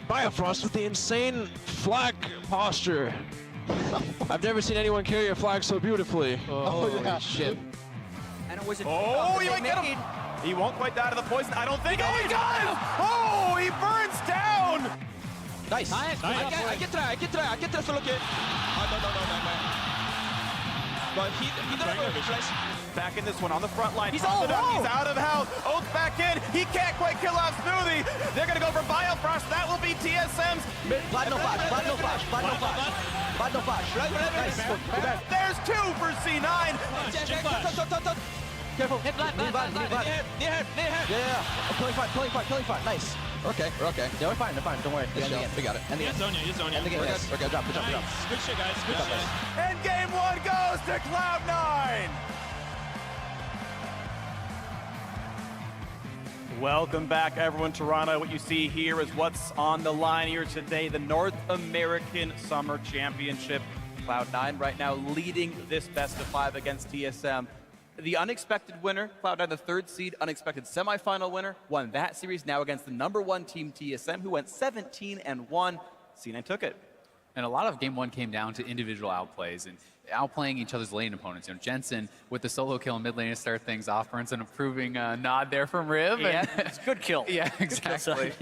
Bifrost with the insane flag posture. I've never seen anyone carry a flag so beautifully. Oh, Holy shit. And it was a Oh, you might get him. He won't quite die to the poison. I don't think. Oh, he does! Oh, he burns down! Nice. I can try solo kill. But he doesn't have a flash. Back in this one on the front line. He's all alone. He's out of health. Oath back in. He can't quite kill off Smoothie. They're going to go for Biofrost. That will be TSM's. Bad no flash. Nice. There's two for C9. Careful. Hit Vlad. Yeah. Killing fine. Nice. Okay, we're okay. Yeah, we're fine. Don't worry. We got it. And the end. Use End the game. Yes. Okay, drop. Nice. Good shit, guys. Good shit. And game one goes to Cloud9. Welcome back, everyone. Toronto, what you see here is what's on the line here today. The North American Summer Championship. Cloud9 right now leading this best of 5 against TSM. The unexpected winner, Cloud9, the third seed, unexpected semifinal winner, won that series now against the #1 team TSM, who went 17-1. C9 took it. And a lot of game one came down to individual outplays and outplaying each other's lane opponents. You know, Jensen with the solo kill in mid lane to start things off, burns an improving nod there from Riv. Yeah, it's good kill. Yeah, exactly.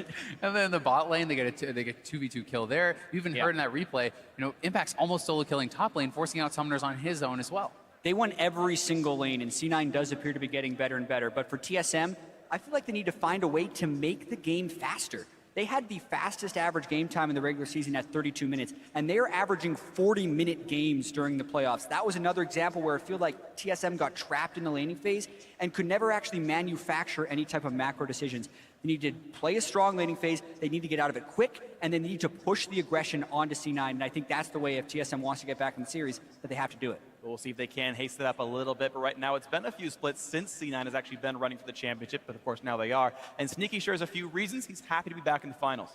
And then the bot lane, they get 2v2 kill there. You even heard in that replay, you know, Impact's almost solo killing top lane, forcing out summoners on his own as well. They won every single lane, and C9 does appear to be getting better and better. But for TSM, I feel like they need to find a way to make the game faster. They had the fastest average game time in the regular season at 32 minutes, and they are averaging 40-minute games during the playoffs. That was another example where I feel like TSM got trapped in the laning phase and could never actually manufacture any type of macro decisions. They need to play a strong laning phase, they need to get out of it quick, and they need to push the aggression onto C9, and I think that's the way if TSM wants to get back in the series, that they have to do it. We'll see if they can haste it up a little bit, but right now it's been a few splits since C9 has actually been running for the championship, but of course now they are. And Sneaky shares a few reasons he's happy to be back in the finals.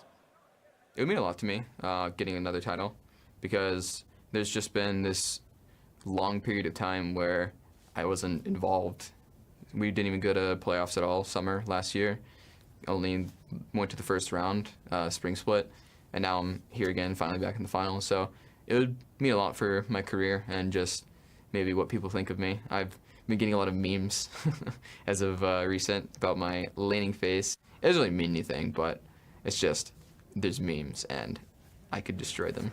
It would mean a lot to me, getting another title, because there's just been this long period of time where I wasn't involved. We didn't even go to playoffs at all summer last year. Only went to the first round, spring split, and now I'm here again, finally back in the finals. So it would mean a lot for my career and just maybe what people think of me. I've been getting a lot of memes as of recent about my laning phase. It doesn't really mean anything, but it's just there's memes and I could destroy them.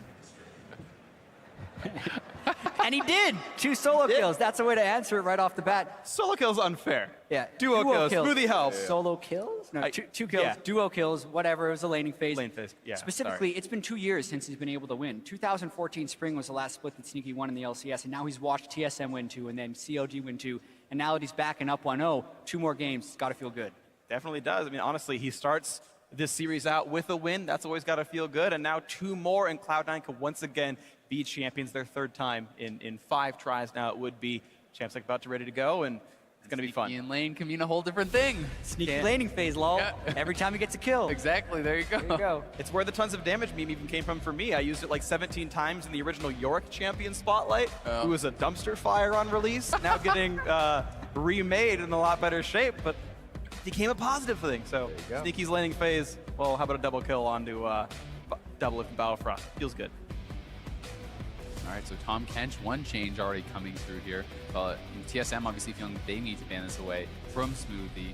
And he did! 2 solo kills. That's a way to answer it right off the bat. Solo kills unfair. Yeah. Duo kills. Smoothie helps. Solo kills? No, two kills. Yeah. Duo kills, whatever. It was a laning phase. Lane phase, yeah. Specifically, it's been 2 years since he's been able to win. 2014 spring was the last split that Sneaky won in the LCS, and now he's watched TSM win 2, and then CLG win 2, and now that he's back and up 1-0, 2 more games, it's got to feel good. Definitely does. I mean, honestly, he starts this series out with a win. That's always got to feel good. And now 2 more, and Cloud9 could once again be champions their 3rd time in 5 tries now. It would be champs like about to ready to go, and it's going to be fun. Sneaky in lane can mean a whole different thing. Sneaky laning phase, lol. Yeah. Every time he gets a kill. Exactly, there you go. There you go. It's where the tons of damage meme even came from for me. I used it like 17 times in the original Yorick champion spotlight. It was a dumpster fire on release, now getting remade in a lot better shape, but it became a positive thing. So Sneaky's laning phase, well, how about a double kill onto double lift and Battlefrost? Feels good. All right, so Tom Kench, one change already coming through here. TSM obviously feeling they need to ban this away from Smoothie.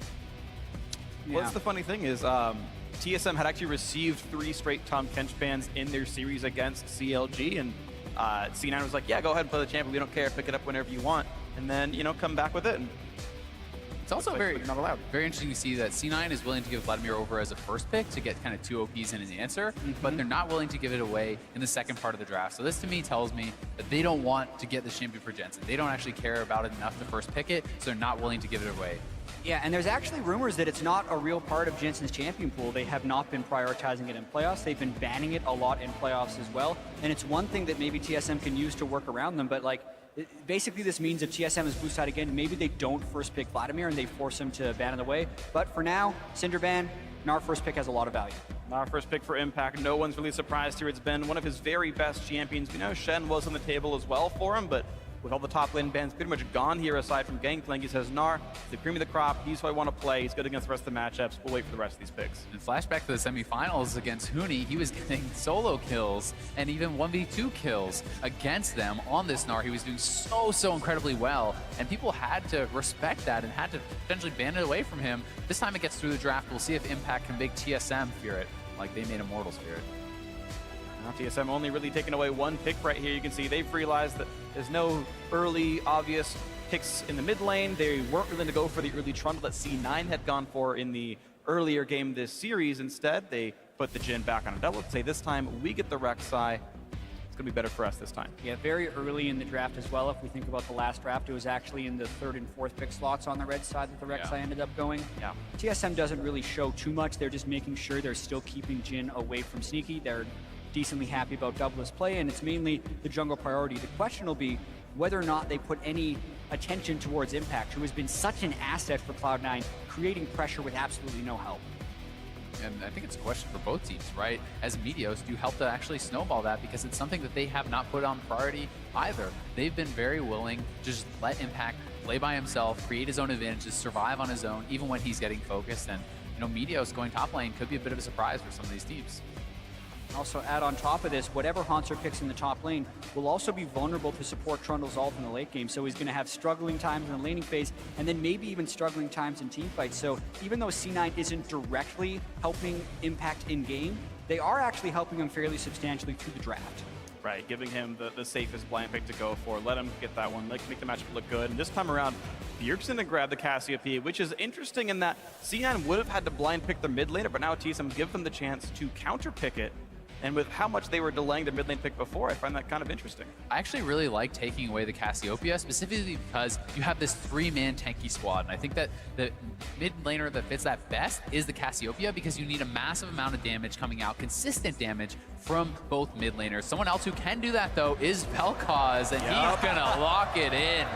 Well, that's the funny thing is, TSM had actually received 3 straight Tom Kench bans in their series against CLG, and C9 was like, yeah, go ahead and play the champion, we don't care, pick it up whenever you want, and then, you know, come back with it. And it's also very interesting to see that C9 is willing to give Vladimir over as a first pick to get kind of 2 OPs in his answer, but they're not willing to give it away in the second part of the draft. So this to me tells me that they don't want to get the champion for Jensen. They don't actually care about it enough to first pick it, so they're not willing to give it away. Yeah, and there's actually rumors that it's not a real part of Jensen's champion pool. They have not been prioritizing it in playoffs. They've been banning it a lot in playoffs as well. And it's one thing that maybe TSM can use to work around them, but like, basically this means if TSM is blue side again, maybe they don't first pick Vladimir and they force him to ban it away. But for now, Cinder ban, and our first pick has a lot of value. Our first pick for Impact, no one's really surprised here. It's been one of his very best champions. We know Shen was on the table as well for him, but with all the top lane bans pretty much gone here aside from Gangplank. He says, Gnar, the cream of the crop, he's who I want to play. He's good against the rest of the matchups. We'll wait for the rest of these picks. And flashback to the semifinals against Huni, he was getting solo kills and even 1v2 kills against them on this Gnar. He was doing so incredibly well, and people had to respect that and had to potentially ban it away from him. This time it gets through the draft. We'll see if Impact can make TSM fear it, like they made Immortals fear it. Now TSM only really taking away one pick right here. You can see they've realized that there's no early obvious picks in the mid lane. They weren't willing to go for the early trundle that C9 had gone for in the earlier game this series. Instead, they put the Jhin back on a double to say this time we get the Rek'Sai. It's going to be better for us this time. Yeah, very early in the draft as well. If we think about the last draft, it was actually in the 3rd and 4th pick slots on the red side that the Rek'Sai ended up going. Yeah. TSM doesn't really show too much. They're just making sure they're still keeping Jhin away from Sneaky. They're decently happy about Double's play, and it's mainly the jungle priority. The question will be whether or not they put any attention towards Impact, who has been such an asset for Cloud9, creating pressure with absolutely no help. And I think it's a question for both teams, right? As Meteos, do you help to actually snowball that? Because it's something that they have not put on priority either. They've been very willing to just let Impact play by himself, create his own advantages, survive on his own, even when he's getting focused. And, you know, Meteos going top lane could be a bit of a surprise for some of these teams. Also add on top of this, whatever Haunter picks in the top lane will also be vulnerable to support Trundle's ult in the late game. So he's going to have struggling times in the laning phase, and then maybe even struggling times in team fights. So even though C9 isn't directly helping Impact in game, they are actually helping him fairly substantially through the draft. Right, giving him the safest blind pick to go for. Let him get that one, make the matchup look good. And this time around, Bjergsen to grab the Cassiopeia, which is interesting in that C9 would have had to blind pick their mid laner, but now TSM give them the chance to counter pick it. And with how much they were delaying the mid lane pick before, I find that kind of interesting. I actually really like taking away the Cassiopeia, specifically because you have this 3-man tanky squad. And I think that the mid laner that fits that best is the Cassiopeia, because you need a massive amount of damage coming out, consistent damage from both mid laners. Someone else who can do that, though, is Vel'Koz, and he's going to lock it in.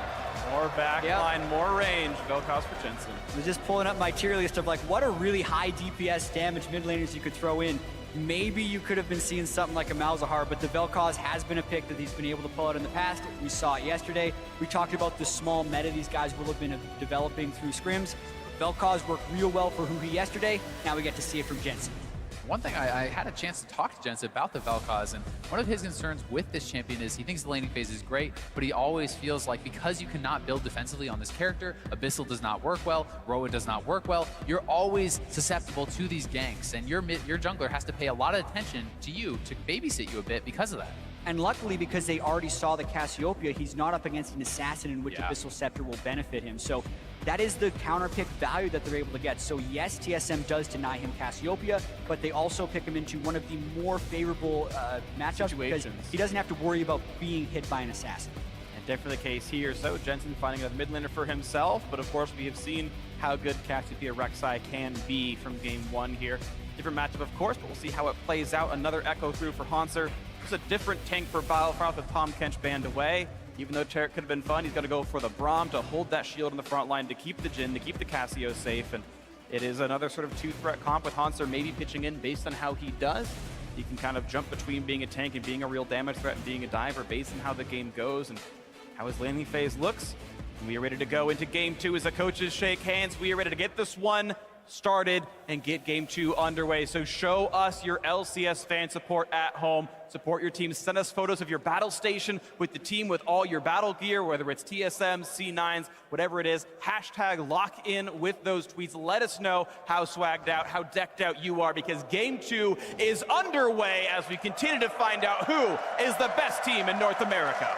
More backline, more range. Vel'Koz for Jensen. I was just pulling up my tier list of like what are really high DPS damage mid laners you could throw in. Maybe you could have been seeing something like a Malzahar, but the Vel'Koz has been a pick that he's been able to pull out in the past. We saw it yesterday. We talked about the small meta these guys will have been developing through scrims. Vel'Koz worked real well for Huhi yesterday. Now we get to see it from Jensen. One thing, I had a chance to talk to Jensen about the Vel'Koz, and one of his concerns with this champion is he thinks the laning phase is great, but he always feels like because you cannot build defensively on this character, Abyssal does not work well, Roa does not work well, you're always susceptible to these ganks, and your jungler has to pay a lot of attention to you to babysit you a bit because of that. And luckily, because they already saw the Cassiopeia, he's not up against an assassin in which Abyssal Scepter will benefit him. So that is the counter pick value that they're able to get. So yes, TSM does deny him Cassiopeia, but they also pick him into one of the more favorable matchups because he doesn't have to worry about being hit by an assassin. And definitely the case here. So Jensen finding a mid laner for himself, but of course we have seen how good Cassiopeia Rek'Sai can be from game 1 here. Different matchup, of course, but we'll see how it plays out. Another echo through for Haunter. It's a different tank for Battlefront with Tom Kench banned away. Even though Taric could have been fun, he's got to go for the Braum to hold that shield in the front line, to keep the Jhin, to keep the Cassio safe. And it is another sort of 2-threat comp with Haunter maybe pitching in based on how he does. He can kind of jump between being a tank and being a real damage threat and being a diver based on how the game goes and how his laning phase looks. And we are ready to go into game 2 as the coaches shake hands. We are ready to get this one started and get game 2 underway. So show us your LCS fan support at home. Support your team. Send us photos of your battle station with the team with all your battle gear, whether it's TSM, C9s, whatever it is. Hashtag lock in with those tweets. Let us know how swagged out, how decked out you are, because game 2 is underway as we continue to find out who is the best team in North America.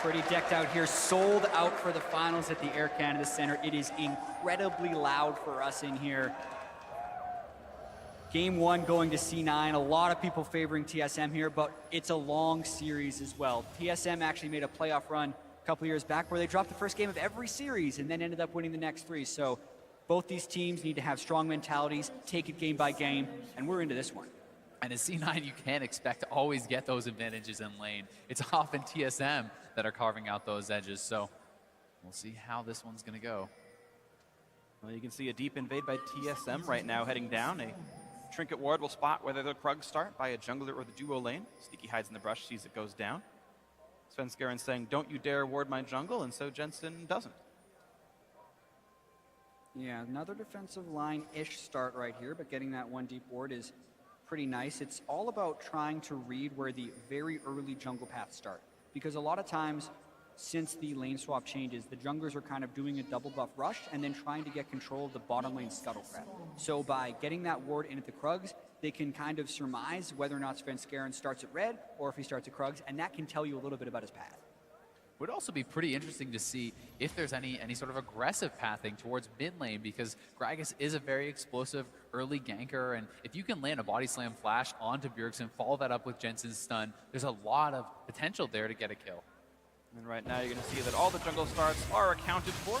Pretty decked out here, sold out for the finals at the Air Canada Center. It is incredibly loud for us in here. Game 1 going to C9. A lot of people favoring TSM here, but it's a long series as well. TSM actually made a playoff run a couple years back where they dropped the first game of every series and then ended up winning the next 3. So both these teams need to have strong mentalities, take it game by game, and we're into this one. And as C9, you can't expect to always get those advantages in lane. It's often TSM that are carving out those edges. So we'll see how this one's going to go. Well, you can see a deep invade by TSM right now heading down. A Trinket Ward will spot whether the Krugs start by a jungler or the duo lane. Sneaky hides in the brush, sees it goes down. Svenskeren saying, don't you dare ward my jungle, and so Jensen doesn't. Yeah, another defensive line-ish start right here, but getting that one deep ward is pretty nice. It's all about trying to read where the very early jungle paths start. Because a lot of times, since the lane swap changes, the junglers are kind of doing a double buff rush and then trying to get control of the bottom lane scuttle crab. So by getting that ward in at the Krugs, they can kind of surmise whether or not Svenskeren starts at red or if he starts at Krugs, and that can tell you a little bit about his path. Would also be pretty interesting to see if there's any sort of aggressive pathing towards mid lane, because Gragas is a very explosive early ganker, and if you can land a body slam flash onto Bjergsen, follow that up with Jensen's stun, there's a lot of potential there to get a kill. And right now you're going to see that all the jungle starts are accounted for.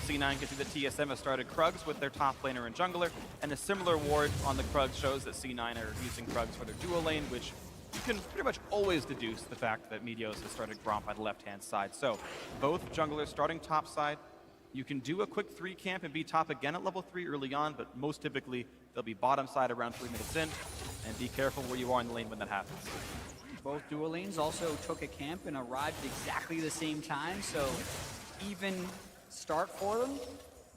C9 can see that TSM has started Krugs with their top laner and jungler, and a similar ward on the Krugs shows that C9 are using Krugs for their dual lane, which you can pretty much always deduce the fact that Meteos has started Gromp by the left-hand side. So both junglers starting top side. You can do a quick 3 camp and be top again at level 3 early on, but most typically they'll be bottom side around 3 minutes in, and be careful where you are in the lane when that happens. Both dual lanes also took a camp and arrived exactly the same time, so even start for them.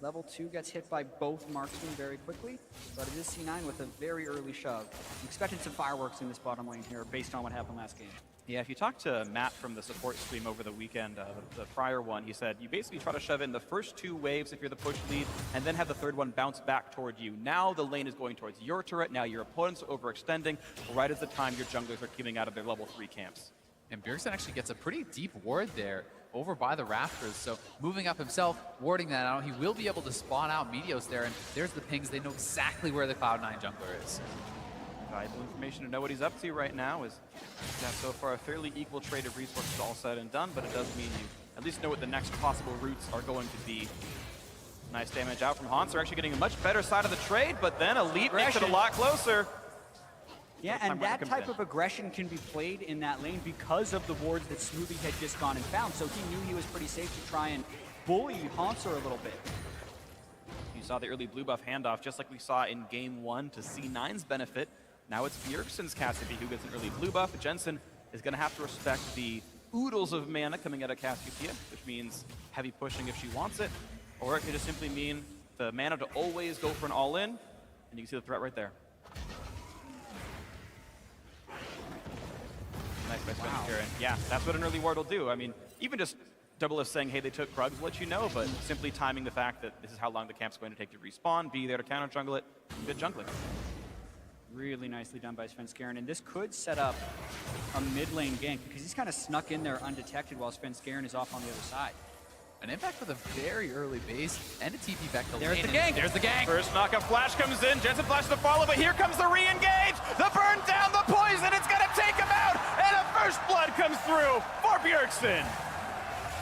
Level 2 gets hit by both marksmen very quickly, but it is C9 with a very early shove. I'm expecting some fireworks in this bottom lane here based on what happened last game. Yeah, if you talk to Matt from the support stream over the weekend, the prior one, he said you basically try to shove in the first 2 waves if you're the push lead, and then have the third one bounce back toward you. Now the lane is going towards your turret, now your opponents are overextending, right at the time your junglers are coming out of their level 3 camps. And Bjergsen actually gets a pretty deep ward there over by the rafters, so moving up himself, warding that out, he will be able to spawn out Meteos there, and there's the pings. They know exactly where the Cloud9 jungler is. Valuable information to know what he's up to right now is he's got so far a fairly equal trade of resources all said and done, but it does mean you at least know what the next possible routes are going to be. Nice damage out from Hans. They're actually getting a much better side of the trade, but then Elite makes it a lot closer. Yeah, and that type of aggression can be played in that lane because of the wards that Smoothie had just gone and found, so he knew he was pretty safe to try and bully Hanser a little bit. You saw the early blue buff handoff, just like we saw in game 1 to C9's benefit. Now it's Bjergsen's Cassiopeia who gets an early blue buff. Jensen is going to have to respect the oodles of mana coming out of Cassiopeia, which means heavy pushing if she wants it, or it could just simply mean the mana to always go for an all-in, and you can see the threat right there. Nice by Svenskeren. Yeah, that's what an early ward will do. I mean, even just double us saying, hey, they took Krugs, will let you know, but simply timing the fact that this is how long the camp's going to take to respawn, be there to counter jungle it, good jungling. Really nicely done by Svenskeren, and this could set up a mid lane gank because he's kind of snuck in there undetected while Svenskeren is off on the other side. An impact with a very early base and a TP back to There's lane. the gank! There's the gank! First knockup flash comes in, Jensen flashes the follow, but here comes the re-engage! The burn down, the poison, it's gonna take him out! And a first blood comes through for Bjergsen!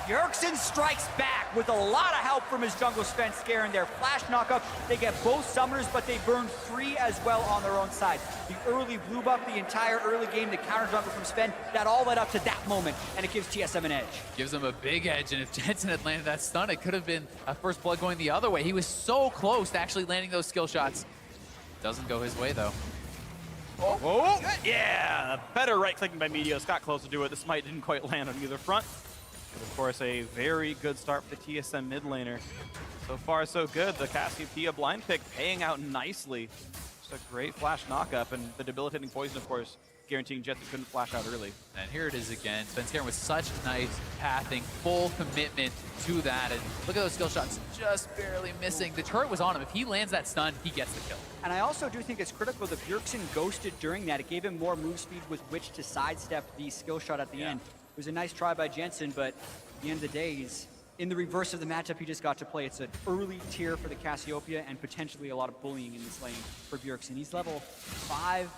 Bjergsen strikes back with a lot of help from his jungle Svenskeren there. Flash knockup, they get both summoners, but they burn 3 as well on their own side. The early blue buff, the entire early game, the counter jungle from Sven, that all led up to that moment, and it gives TSM an edge. Gives him a big edge, and if Jensen had landed that stun, it could have been a first blood going the other way. He was so close to actually landing those skill shots. Doesn't go his way, though. Oh, yeah! Better right-clicking by Meteos, got close to do it. The smite didn't quite land on either front. But of course, a very good start for the TSM mid laner. So far, so good. The Cassiopeia blind pick paying out nicely. Just a great flash knockup, and the debilitating poison, of course, guaranteeing Jetson couldn't flash out early. And here it is again. Svenskeren with such nice pathing, full commitment to that. And look at those skill shots, just barely missing. The turret was on him. If he lands that stun, he gets the kill. And I also do think it's critical that Bjergsen ghosted during that. It gave him more move speed with which to sidestep the skill shot at the end. It was a nice try by Jensen, but at the end of the day, he's in the reverse of the matchup he just got to play. It's an early tier for the Cassiopeia and potentially a lot of bullying in this lane for Bjergsen. He's level 5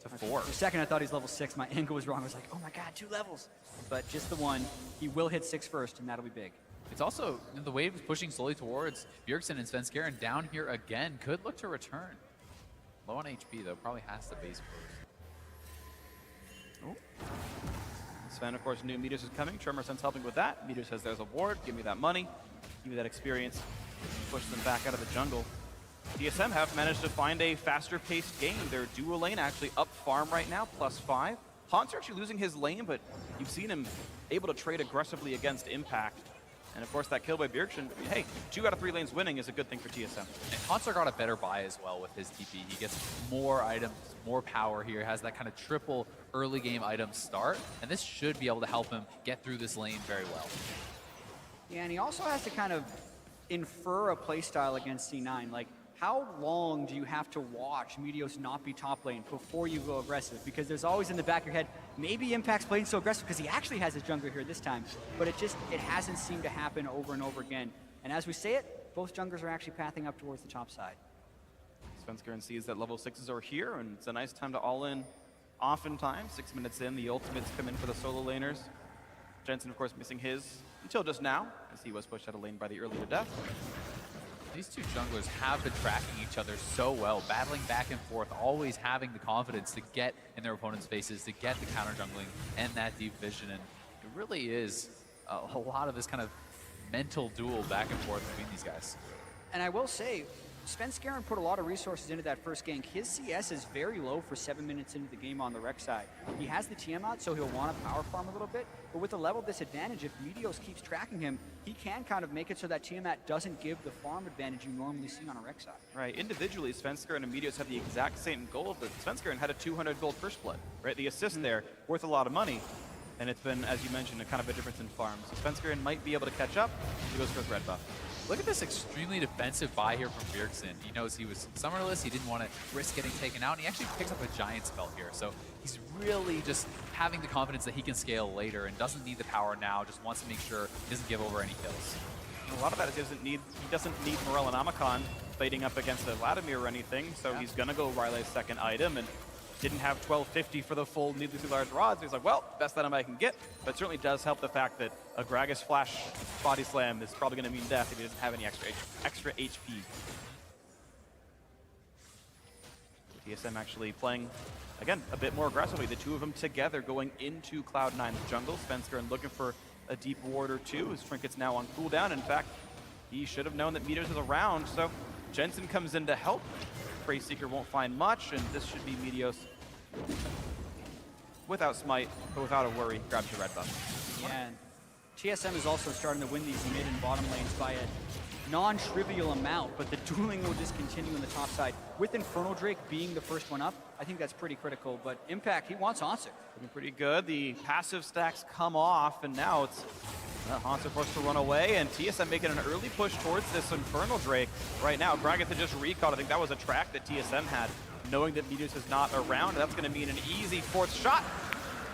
to 4. For a second, I thought he's level 6. My angle was wrong. I was like, oh my god, 2 levels. But just the one. He will hit 6 first, and that'll be big. It's also, the wave is pushing slowly towards Bjergsen, and Svenskeren down here again could look to return. Low on HP, though. Probably has to base first. Oh. Sven, of course, knew Meteos is coming. Tremor Sense helping with that. Meteos says there's a ward. Give me that money. Give me that experience. Push them back out of the jungle. TSM have managed to find a faster-paced game. Their dual lane actually up farm right now, +5. Hans's actually losing his lane, but you've seen him able to trade aggressively against Impact. And of course, that kill by Bjergsen, hey, 2 out of 3 lanes winning is a good thing for TSM. And Hansar got a better buy as well with his TP. He gets more items, more power here, has that kind of triple early game item start, and this should be able to help him get through this lane very well. Yeah, and he also has to kind of infer a playstyle against C9. Like, how long do you have to watch Meteos not be top lane before you go aggressive? Because there's always in the back of your head, maybe Impact's playing so aggressive because he actually has his jungler here this time, but it hasn't seemed to happen over and over again. And as we say it, both junglers are actually pathing up towards the top side. Svenskeren sees that level 6s are here, and it's a nice time to all in. Oftentimes, 6 minutes in, the ultimates come in for the solo laners. Jensen, of course, missing his until just now, as he was pushed out of lane by the earlier death. These two junglers have been tracking each other so well, battling back and forth, always having the confidence to get in their opponent's faces, to get the counter jungling and that deep vision. And it really is a lot of this kind of mental duel back and forth between these guys. And I will say, Svenskeren put a lot of resources into that first gank. His CS is very low for 7 minutes into the game on the rec side. He has the TM out, so he'll want to power farm a little bit, but with a level disadvantage, if Meteos keeps tracking him, he can kind of make it so that Tiamat doesn't give the farm advantage you normally see on a rec side. Right, individually, Svenskeren and Meteos have the exact same goal, but Svenskeren had a 200 gold first blood, right? The assist there, worth a lot of money, and it's been, as you mentioned, a kind of a difference in farms. So Svenskeren might be able to catch up. He goes for his red buff. Look at this extremely defensive buy here from Bjergsen. He knows he was summerless, he didn't want to risk getting taken out, and he actually picks up a giant spell here. So he's really just having the confidence that he can scale later and doesn't need the power now, just wants to make sure he doesn't give over any kills. And a lot of that is he doesn't need Morel and Amakan fighting up against a Vladimir or anything, so he's going to go Riley's second item, and didn't have 1250 for the full needlessly large rods. So he's like, well, best item I can get. But it certainly does help the fact that a Gragas flash body slam is probably going to mean death if he doesn't have any extra HP. TSM actually playing, again, a bit more aggressively. The two of them together going into Cloud9's jungle. Svenskeren looking for a deep ward or two. His Trinket's now on cooldown. In fact, he should have known that Meteos is around, so Jensen comes in to help. Prey Seeker won't find much, and this should be Meteos without smite, but without a worry, grabs your red buff. Yeah, and TSM is also starting to win these mid and bottom lanes by a non-trivial amount, but the dueling will just continue on the top side. With Infernal Drake being the first one up, I think that's pretty critical, but Impact, he wants Hansar. Looking pretty good. The passive stacks come off, and now it's Hansar forced to run away, and TSM making an early push towards this Infernal Drake right now. Gragas had just recalled. I think that was a track that TSM had, knowing that Meteos is not around. That's going to mean an easy fourth shot.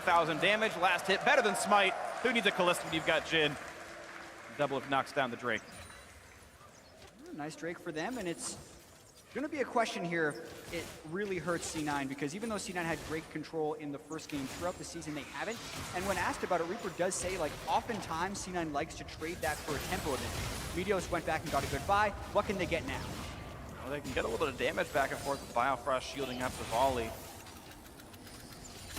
1,000 damage, last hit, better than smite. Who needs a Callista when you've got Jhin? Double if knocks down the Drake. Nice Drake for them, and it's going to be a question here if it really hurts C9, because even though C9 had great control in the first game, throughout the season they haven't. And when asked about it, Reaper does say, like, oftentimes C9 likes to trade that for a tempo event. Meteos went back and got a good buy. What can they get now? Well, they can get a little bit of damage back and forth with Biofrost shielding up the volley.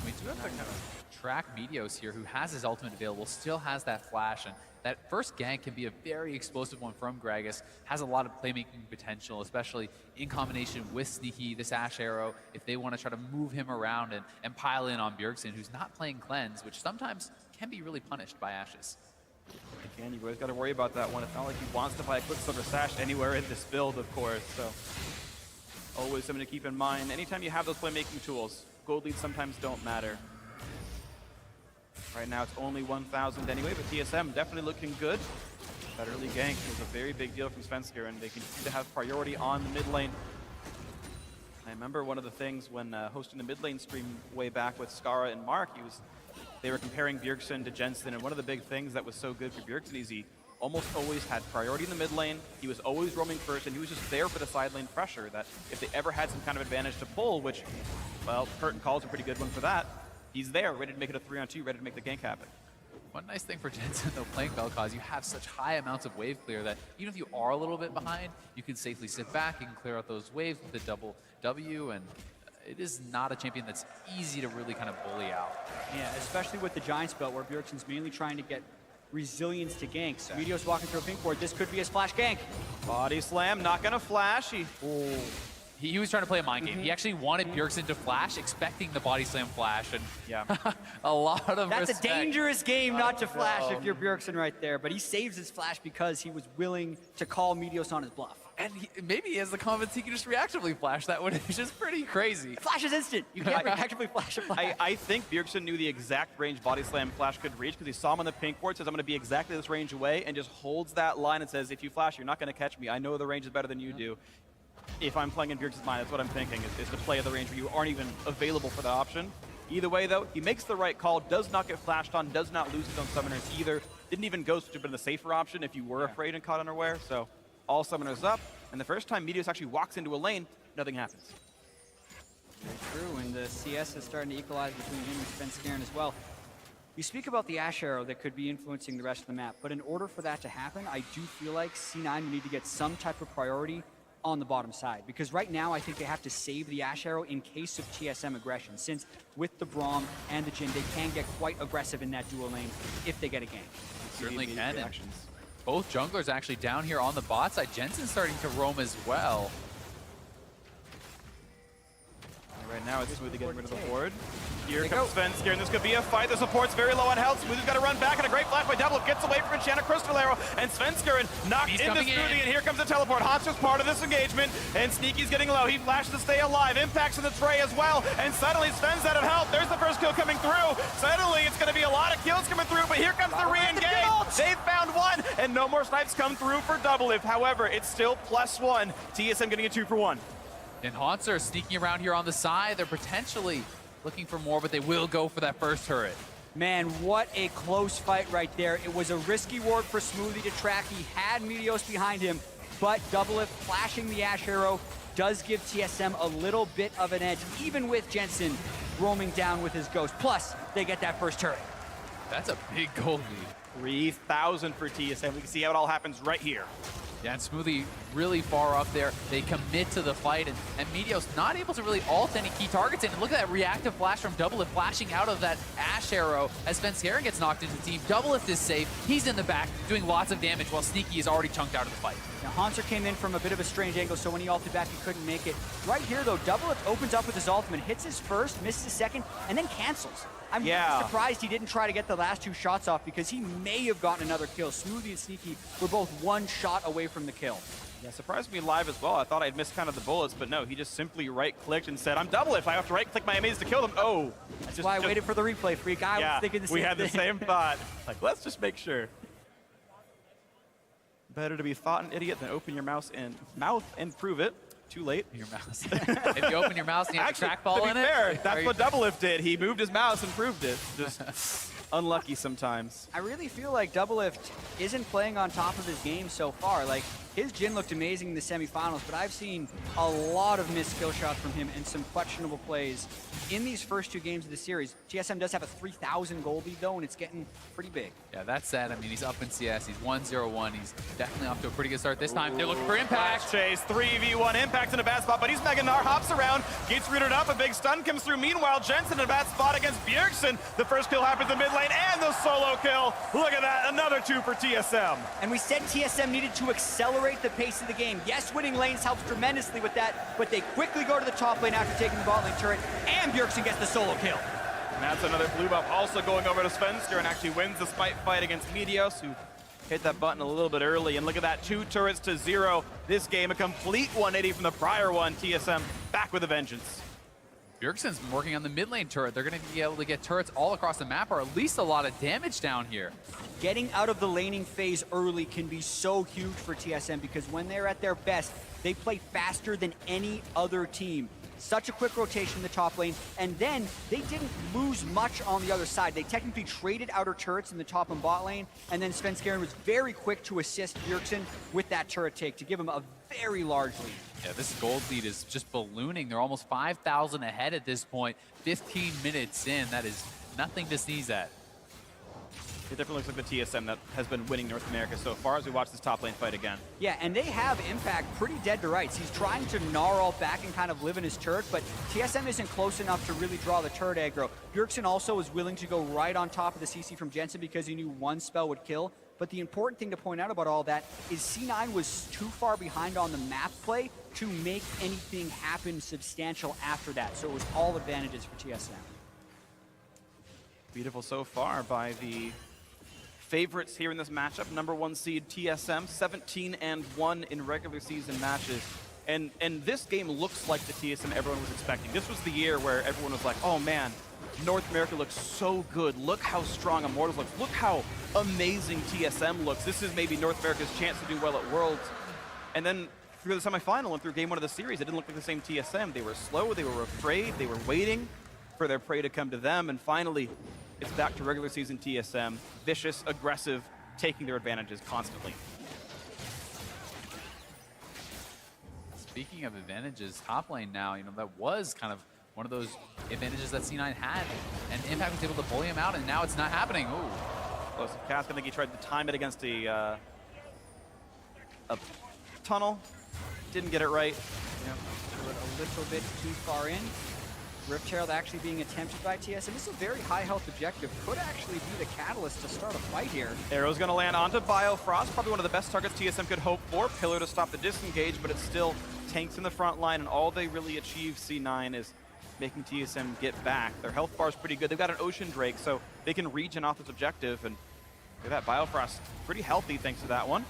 We do have to kind of track Meteos here, who has his ultimate available, still has that flash, and that first gank can be a very explosive one from Gragas. Has a lot of playmaking potential, especially in combination with Sneaky, this Ashe Arrow, if they want to try to move him around and pile in on Bjergsen, who's not playing Cleanse, which sometimes can be really punished by Ashes. Again, you've always got to worry about that one. It's not like he wants to buy a Quicksilver Sash anywhere in this build, of course, so always something to keep in mind. Anytime you have those playmaking tools, gold leads sometimes don't matter. Right now it's only 1,000 anyway, but TSM definitely looking good. That early gank was a very big deal from Svenskeren, and they continue to have priority on the mid lane. I remember one of the things when hosting the mid lane stream way back with Skara and Mark, they were comparing Bjergsen to Jensen, and one of the big things that was so good for Bjergsen is he almost always had priority in the mid lane. He was always roaming first, and he was just there for the side lane pressure, that if they ever had some kind of advantage to pull, which, well, Curtain Call's a pretty good one for that, he's there, ready to make it a 3-on-2, ready to make the gank happen. One nice thing for Jensen, though, playing Vel'Koz, you have such high amounts of wave clear that even if you are a little bit behind, you can safely sit back, you can clear out those waves with the double W, and it is not a champion that's easy to really kind of bully out. Yeah, especially with the Giants belt, where Bjergsen's mainly trying to get resilience to ganks. Meteos walking through a pink board, this could be his flash gank. Body slam, not gonna flash. he was trying to play a mind game. He actually wanted Bjergsen to flash, expecting the body slam flash, and Yeah. a lot of That's respect. a dangerous game not to flash if you're Bjergsen right there, but he saves his flash because he was willing to call Meteos on his bluff. And maybe he has the confidence he can just reactively flash that one. It's just pretty crazy. Flash is instant. You can't reactively flash a flash. I think Bjergsen knew the exact range body slam flash could reach because he saw him on the pink board, says I'm going to be exactly this range away, and just holds that line and says, if you flash, you're not going to catch me. I know the range is better than you do. If I'm playing in Bjergsen's mind, that's what I'm thinking, is to play at the range where you aren't even available for that option. Either way, though, he makes the right call, does not get flashed on, does not lose his own summoners either. Didn't even go to been the safer option if you were afraid and caught unaware. So all summoners up, and the first time Meteos actually walks into a lane, nothing happens. Very true, and the CS is starting to equalize between him and Svenskeren as well. You speak about the Ash Arrow that could be influencing the rest of the map, but in order for that to happen, I do feel like C9 would need to get some type of priority on the bottom side, because right now I think they have to save the Ash Arrow in case of TSM aggression, since with the Braum and the Jhin, they can get quite aggressive in that dual lane if they get a gank. Certainly can. And Reactions. both junglers actually down here on the bot side. Jensen's starting to roam as well. Right now, it's Smoothie getting rid of the board. Here comes Svenskeren. This could be a fight. The support's very low on health. Smoothie's got to run back, and a great flash by Double. Gets away from Enchanted Crystal Arrow, and Svenskeren knocked into Smoothie, and here comes the teleport. Hanser's part of this engagement, and Sneaky's getting low. He flashes to stay alive. Impacts in the tray as well, and suddenly Sven's out of health. There's the first kill coming through. Suddenly, it's going to be a lot of kills coming through, but here comes the re-engage. They've found one, and no more snipes come through for Double. However, it's still +1. TSM getting a 2 for 1. And Hanser sneaking around here on the side. They're potentially looking for more, but they will go for that first turret. Man, what a close fight right there. It was a risky ward for Smoothie to track. He had Meteos behind him, but Doublelift flashing the Ash Arrow does give TSM a little bit of an edge, even with Jensen roaming down with his Ghost. Plus, they get that first turret. That's a big gold lead. 3,000 for TSM. We can see how it all happens right here. Yeah, and Smoothie really far up there. They commit to the fight, and Meteos not able to really ult any key targets in. And look at that reactive flash from Doublelift flashing out of that Ash Arrow as Svenskeren gets knocked into the team. Doublelift is safe. He's in the back doing lots of damage while Sneaky is already chunked out of the fight. Now, Hanser came in from a bit of a strange angle, so when he ulted back, he couldn't make it. Right here, though, Doublelift opens up with his ultimate, hits his first, misses his second, and then cancels. I'm really surprised he didn't try to get the last 2 shots off because he may have gotten another kill. Smoothie and Sneaky were both 1 shot away from the kill. Yeah, surprised me live as well. I thought I'd missed kind of the bullets, but no, he just simply right-clicked and said, I'm Doublelift. I have to right-click my enemies to kill them. Oh. That's why I waited for the replay, Freak. I was thinking the same thing. We had the same thought. Like, let's just make sure. Better to be thought an idiot than open your mouth and prove it. Too late. Your mouse. If you open your mouse and you have a trackball in it. Fair, that's what Doublelift did. He moved his mouse and proved it. Just unlucky sometimes. I really feel like Doublelift isn't playing on top of his game so far. Like, his Jhin looked amazing in the semifinals, but I've seen a lot of missed kill shots from him and some questionable plays in these first 2 games of the series. TSM does have a 3,000 gold lead, though, and it's getting pretty big. Yeah, that said, I mean, he's up in CS. He's 1-0-1. He's definitely off to a pretty good start this time. They're looking for impact. Flash chase, 3v1 impact in a bad spot, but he's Mega Gnar, hops around, gets rooted up, a big stun comes through. Meanwhile, Jensen in a bad spot against Bjergsen. The first kill happens in mid lane, and the solo kill. Look at that, another 2 for TSM. And we said TSM needed to accelerate the pace of the game. Yes, winning lanes helps tremendously with that, but they quickly go to the top lane after taking the bot lane turret, and Bjergsen gets the solo kill. And that's another blue buff also going over to Svenskeren and actually wins the smite fight against Meteos, who hit that button a little bit early. And look at that, 2 turrets to 0. This game, a complete 180 from the prior one. TSM back with a vengeance. Bjergsen's working on the mid lane turret. They're going to be able to get turrets all across the map, or at least a lot of damage down here. Getting out of the laning phase early can be so huge for TSM because when they're at their best, they play faster than any other team. Such a quick rotation in the top lane, and then they didn't lose much on the other side. They technically traded outer turrets in the top and bot lane, and then Svenskeren was very quick to assist Bjergsen with that turret take to give him a very large lead. Yeah, this gold lead is just ballooning. They're almost 5,000 ahead at this point. 15 minutes in, that is nothing to sneeze at. It definitely looks like the TSM that has been winning North America so far as we watch this top lane fight again. Yeah, and they have Impact pretty dead to rights. He's trying to gnar all back and kind of live in his turret, but TSM isn't close enough to really draw the turret aggro. Bjergsen also was willing to go right on top of the CC from Jensen because he knew 1 spell would kill. But the important thing to point out about all that is C9 was too far behind on the map play to make anything happen substantial after that. So it was all advantages for TSM. Beautiful so far by the favorites here in this matchup. #1 seed TSM, 17-1 in regular season matches. And this game looks like the TSM everyone was expecting. This was the year where everyone was like, oh man, North America looks so good. Look how strong Immortals looks. Look how amazing TSM looks. This is maybe North America's chance to do well at Worlds. And then through the semifinal and through game 1 of the series, it didn't look like the same TSM. They were slow, they were afraid, they were waiting for their prey to come to them. And finally, it's back to regular season TSM. Vicious, aggressive, taking their advantages constantly. Speaking of advantages, top lane now, that was kind of one of those advantages that C9 had, and Impact was able to bully him out, and now it's not happening. Ooh. Explosive cast, I think he tried to time it against a tunnel. Didn't get it right. Yeah, a little bit too far in. Rift Herald actually being attempted by TSM. This is a very high health objective. Could actually be the catalyst to start a fight here. Arrow's gonna land onto Biofrost, probably one of the best targets TSM could hope for. Pillar to stop the disengage, but it's still tanks in the front line, and all they really achieve, C9, is making TSM get back. Their health bar is pretty good. They've got an Ocean Drake, so they can regen off this objective, and look at that, Biofrost pretty healthy thanks to that one.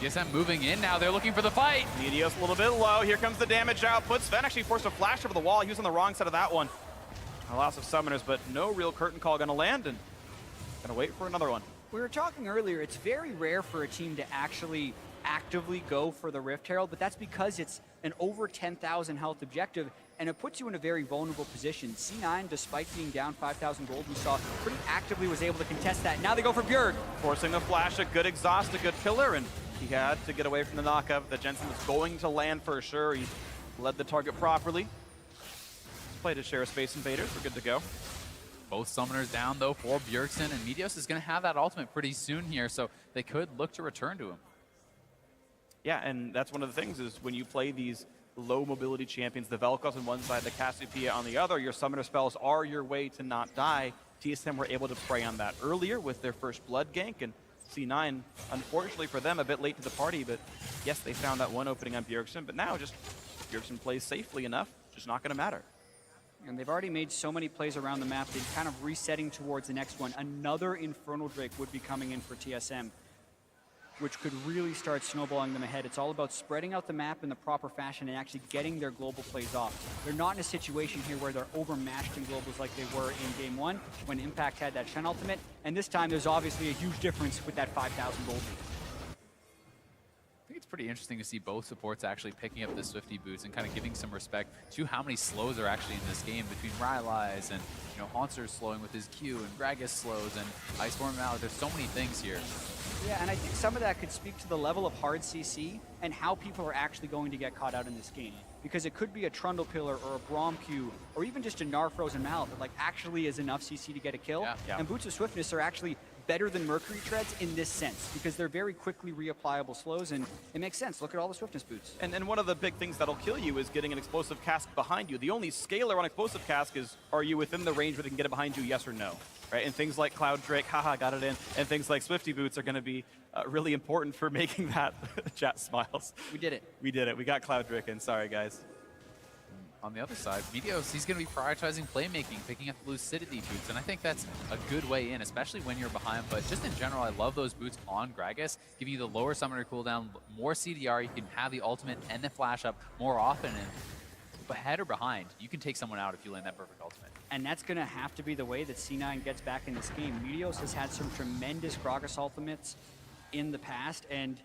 TSM moving in now, they're looking for the fight. Meteos a little bit low, here comes the damage output. Sven actually forced a flash over the wall. He was on the wrong side of that one. A loss of summoners, but no real curtain call gonna land, and gonna wait for another one. We were talking earlier, it's very rare for a team to actually actively go for the Rift Herald, but that's because it's an over 10,000 health objective, and it puts you in a very vulnerable position. C9, despite being down 5,000 gold, we saw pretty actively was able to contest that. Now they go for Bjerg. Forcing the flash, a good exhaust, a good pillar, and he had to get away from the knockup that Jensen was going to land for sure. He led the target properly. Played his share of Space Invaders, we're good to go. Both summoners down though for Bjergsen, and Meteos is gonna have that ultimate pretty soon here, so they could look to return to him. Yeah, and that's one of the things is when you play these low mobility champions, the Vel'Koz on one side, the Cassiopeia on the other, your summoner spells are your way to not die. TSM were able to prey on that earlier with their first blood gank, and C9, unfortunately for them, a bit late to the party, but yes, they found that one opening on Bjergsen, but now just Bjergsen plays safely enough, just not gonna matter. And they've already made so many plays around the map, they're kind of resetting towards the next one. Another Infernal Drake would be coming in for TSM, which could really start snowballing them ahead. It's all about spreading out the map in the proper fashion and actually getting their global plays off. They're not in a situation here where they're overmatched in globals like they were in game 1 when Impact had that Shen ultimate, and this time there's obviously a huge difference with that 5,000 gold lead. I think it's pretty interesting to see both supports actually picking up the Swifty boots and kind of giving some respect to how many slows are actually in this game between Rylai's and Haunter slowing with his Q and Gragas slows and Iceborne Mallet. There's so many things here. Yeah, and I think some of that could speak to the level of hard CC and how people are actually going to get caught out in this game. Because it could be a Trundle Pillar or a Braum Q or even just a Gnar Frozen Mallet that actually is enough CC to get a kill. Yeah. And Boots of Swiftness are actually better than Mercury Treads in this sense because they're very quickly reapplicable slows, and it makes sense. Look at all the Swiftness boots. And one of the big things that'll kill you is getting an Explosive Cask behind you. The only scaler on Explosive Cask is, are you within the range where they can get it behind you, yes or no? Right? And things like Cloud Drake, haha, got it in, and things like Swifty boots are going to be really important for making that. Chat smiles. We did it. We did it. We got Cloud Drake in. Sorry, guys. On the other side, Meteos, he's going to be prioritizing playmaking, picking up the Lucidity boots, and I think that's a good way in, especially when you're behind. But just in general, I love those boots on Gragas, giving you the lower summoner cooldown, more CDR, you can have the ultimate and the flash up more often, and ahead or behind, you can take someone out if you land that perfect ultimate. And that's going to have to be the way that C9 gets back in this game. Meteos has had some tremendous Gragas ultimates in the past, and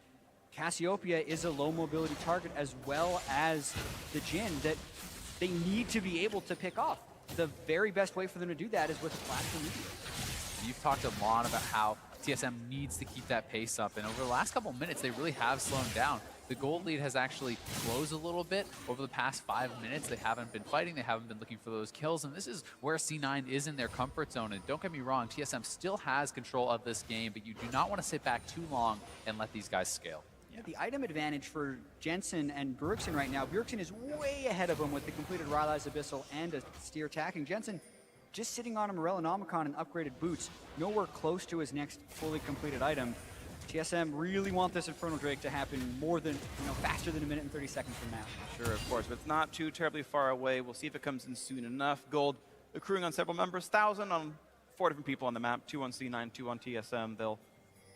Cassiopeia is a low mobility target as well as the Jhin that they need to be able to pick off. The very best way for them to do that is with a flash from Meteos. You've talked a lot about how TSM needs to keep that pace up, and over the last couple minutes, they really have slowed down. The gold lead has actually closed a little bit over the past 5 minutes. They haven't been fighting, they haven't been looking for those kills, and this is where C9 is in their comfort zone. And don't get me wrong, TSM still has control of this game, but you do not want to sit back too long and let these guys scale. Yeah, the item advantage for Jensen and Bjergsen right now, Bjergsen is way ahead of him with the completed Rylai's Abyssal and a steer attacking. Jensen just sitting on a Morellonomicon and upgraded boots, nowhere close to his next fully completed item. TSM really want this Infernal Drake to happen more than, faster than a minute and 30 seconds from now. Sure, of course, but it's not too terribly far away. We'll see if it comes in soon enough. Gold accruing on several members, 1,000 on 4 different people on the map, 2 on C9, 2 on TSM. They'll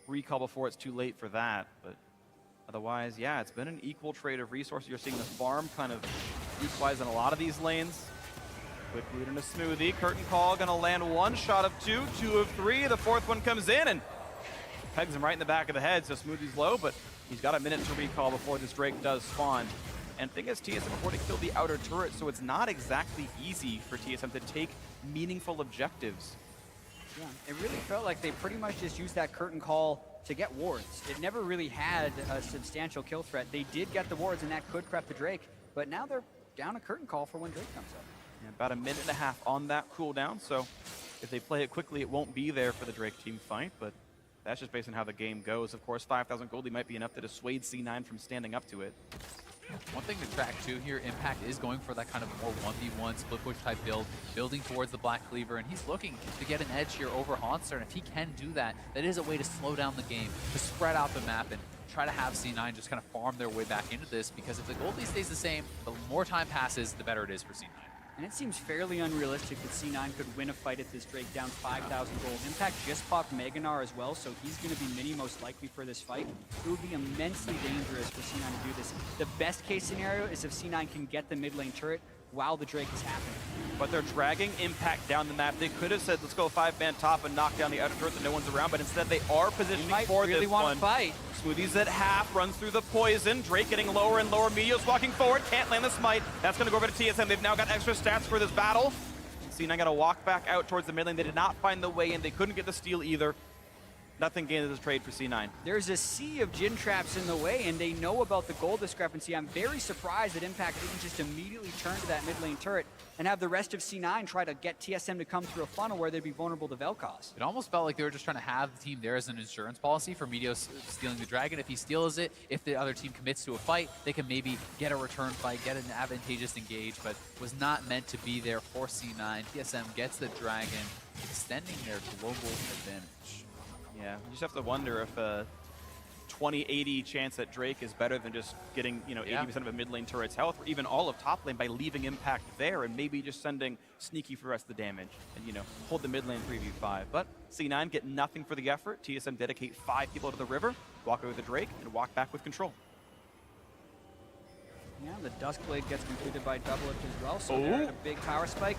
recall before it's too late for that, but otherwise, yeah, it's been an equal trade of resources. You're seeing the farm kind of equalize in a lot of these lanes. Quick root and a smoothie. Curtain Call gonna land 1 shot of 2, 2 of 3. The 4th one comes in and pegs him right in the back of the head, so Smoothie's low, but he's got a minute to recall before this Drake does spawn. And the thing is, TSM have already killed the outer turret, so it's not exactly easy for TSM to take meaningful objectives. Yeah, it really felt like they pretty much just used that Curtain Call to get wards. It never really had a substantial kill threat. They did get the wards, and that could prep the Drake, but now they're down a Curtain Call for when Drake comes up. Yeah, about a minute and a half on that cooldown, so if they play it quickly, it won't be there for the Drake team fight, but that's just based on how the game goes. Of course, 5,000 goldie might be enough to dissuade C9 from standing up to it. One thing to track too here, Impact is going for that kind of more 1v1 split push type build, building towards the Black Cleaver, and he's looking to get an edge here over Haunster, and if he can do that, that is a way to slow down the game, to spread out the map and try to have C9 just kind of farm their way back into this, because if the goldie stays the same, the more time passes, the better it is for C9. And it seems fairly unrealistic that C9 could win a fight at this Drake down 5,000 gold. Impact just popped Meganar as well, so he's going to be mini most likely for this fight. It would be immensely dangerous for C9 to do this. The best case scenario is if C9 can get the mid lane turret while the Drake is happening. But they're dragging Impact down the map. They could have said, let's go 5-man top and knock down the outer turret that no one's around, but instead they are positioning for really this want one. to fight. Smoothie's at half, runs through the poison. Drake getting lower and lower. Meteos walking forward, can't land the smite. That's going to go over to TSM. They've now got extra stats for this battle. C9 got to walk back out towards the mid lane. They did not find the way in. They couldn't get the steal either. Nothing gained in this trade for C9. There's a sea of Jhin traps in the way, and they know about the gold discrepancy. I'm very surprised that Impact didn't just immediately turn to that mid lane turret and have the rest of C9 try to get TSM to come through a funnel where they'd be vulnerable to Vel'Koz. It almost felt like they were just trying to have the team there as an insurance policy for Meteos stealing the dragon. If he steals it, if the other team commits to a fight, they can maybe get a return fight, get an advantageous engage, but was not meant to be there for C9. TSM gets the dragon, extending their global advantage. Yeah, you just have to wonder if a 20-80 chance that Drake is better than just getting, 80% of a mid lane turret's health, or even all of top lane by leaving Impact there and maybe just sending Sneaky for the rest of the damage and, hold the mid lane 3v5. But C9 get nothing for the effort. TSM dedicate 5 people to the river, walk over the Drake, and walk back with control. Yeah, the Duskblade gets completed by Double Lift as well, so they're at a big power spike.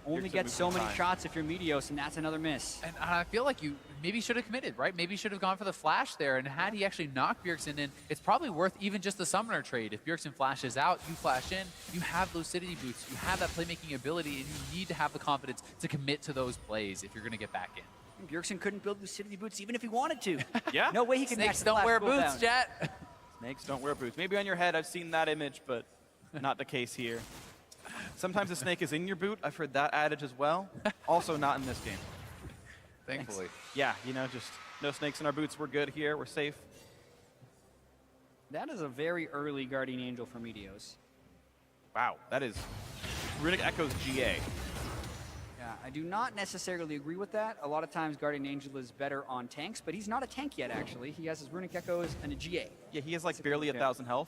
Only get so many shots if you're Meteos, and that's another miss. And I feel like you maybe should have committed, right? Maybe should have gone for the flash there, and had he actually knocked Bjergsen in, it's probably worth even just the summoner trade. If Bjergsen flashes out, you flash in, you have those Lucidity boots, you have that playmaking ability, and you need to have the confidence to commit to those plays if you're going to get back in. Bjergsen couldn't build Lucidity boots even if he wanted to. Yeah. No way he could match Snakes the don't flash wear cooldown. boots, chat. Snakes don't wear boots. Maybe on your head, I've seen that image, but not the case here. Sometimes a snake is in your boot. I've heard that adage as well. Also not in this game. Thankfully. Yeah, just no snakes in our boots. We're good here. We're safe. That is a very early Guardian Angel for Meteos. Wow, that is Runic Echo's GA. Yeah, I do not necessarily agree with that. A lot of times Guardian Angel is better on tanks, but he's not a tank yet, actually. He has his Runic Echoes and a GA. Yeah, he has like barely 1,000 health.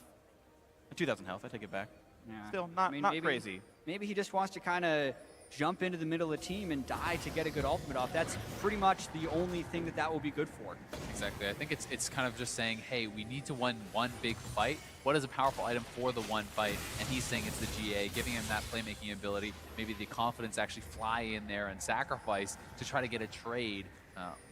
2,000 health, I take it back. Yeah. Still not crazy. Maybe he just wants to kind of jump into the middle of the team and die to get a good ultimate off. That's pretty much the only thing that will be good for. Exactly. I think it's kind of just saying, hey, we need to win one big fight. What is a powerful item for the one fight? And he's saying it's the GA, giving him that playmaking ability, maybe the confidence to actually fly in there and sacrifice to try to get a trade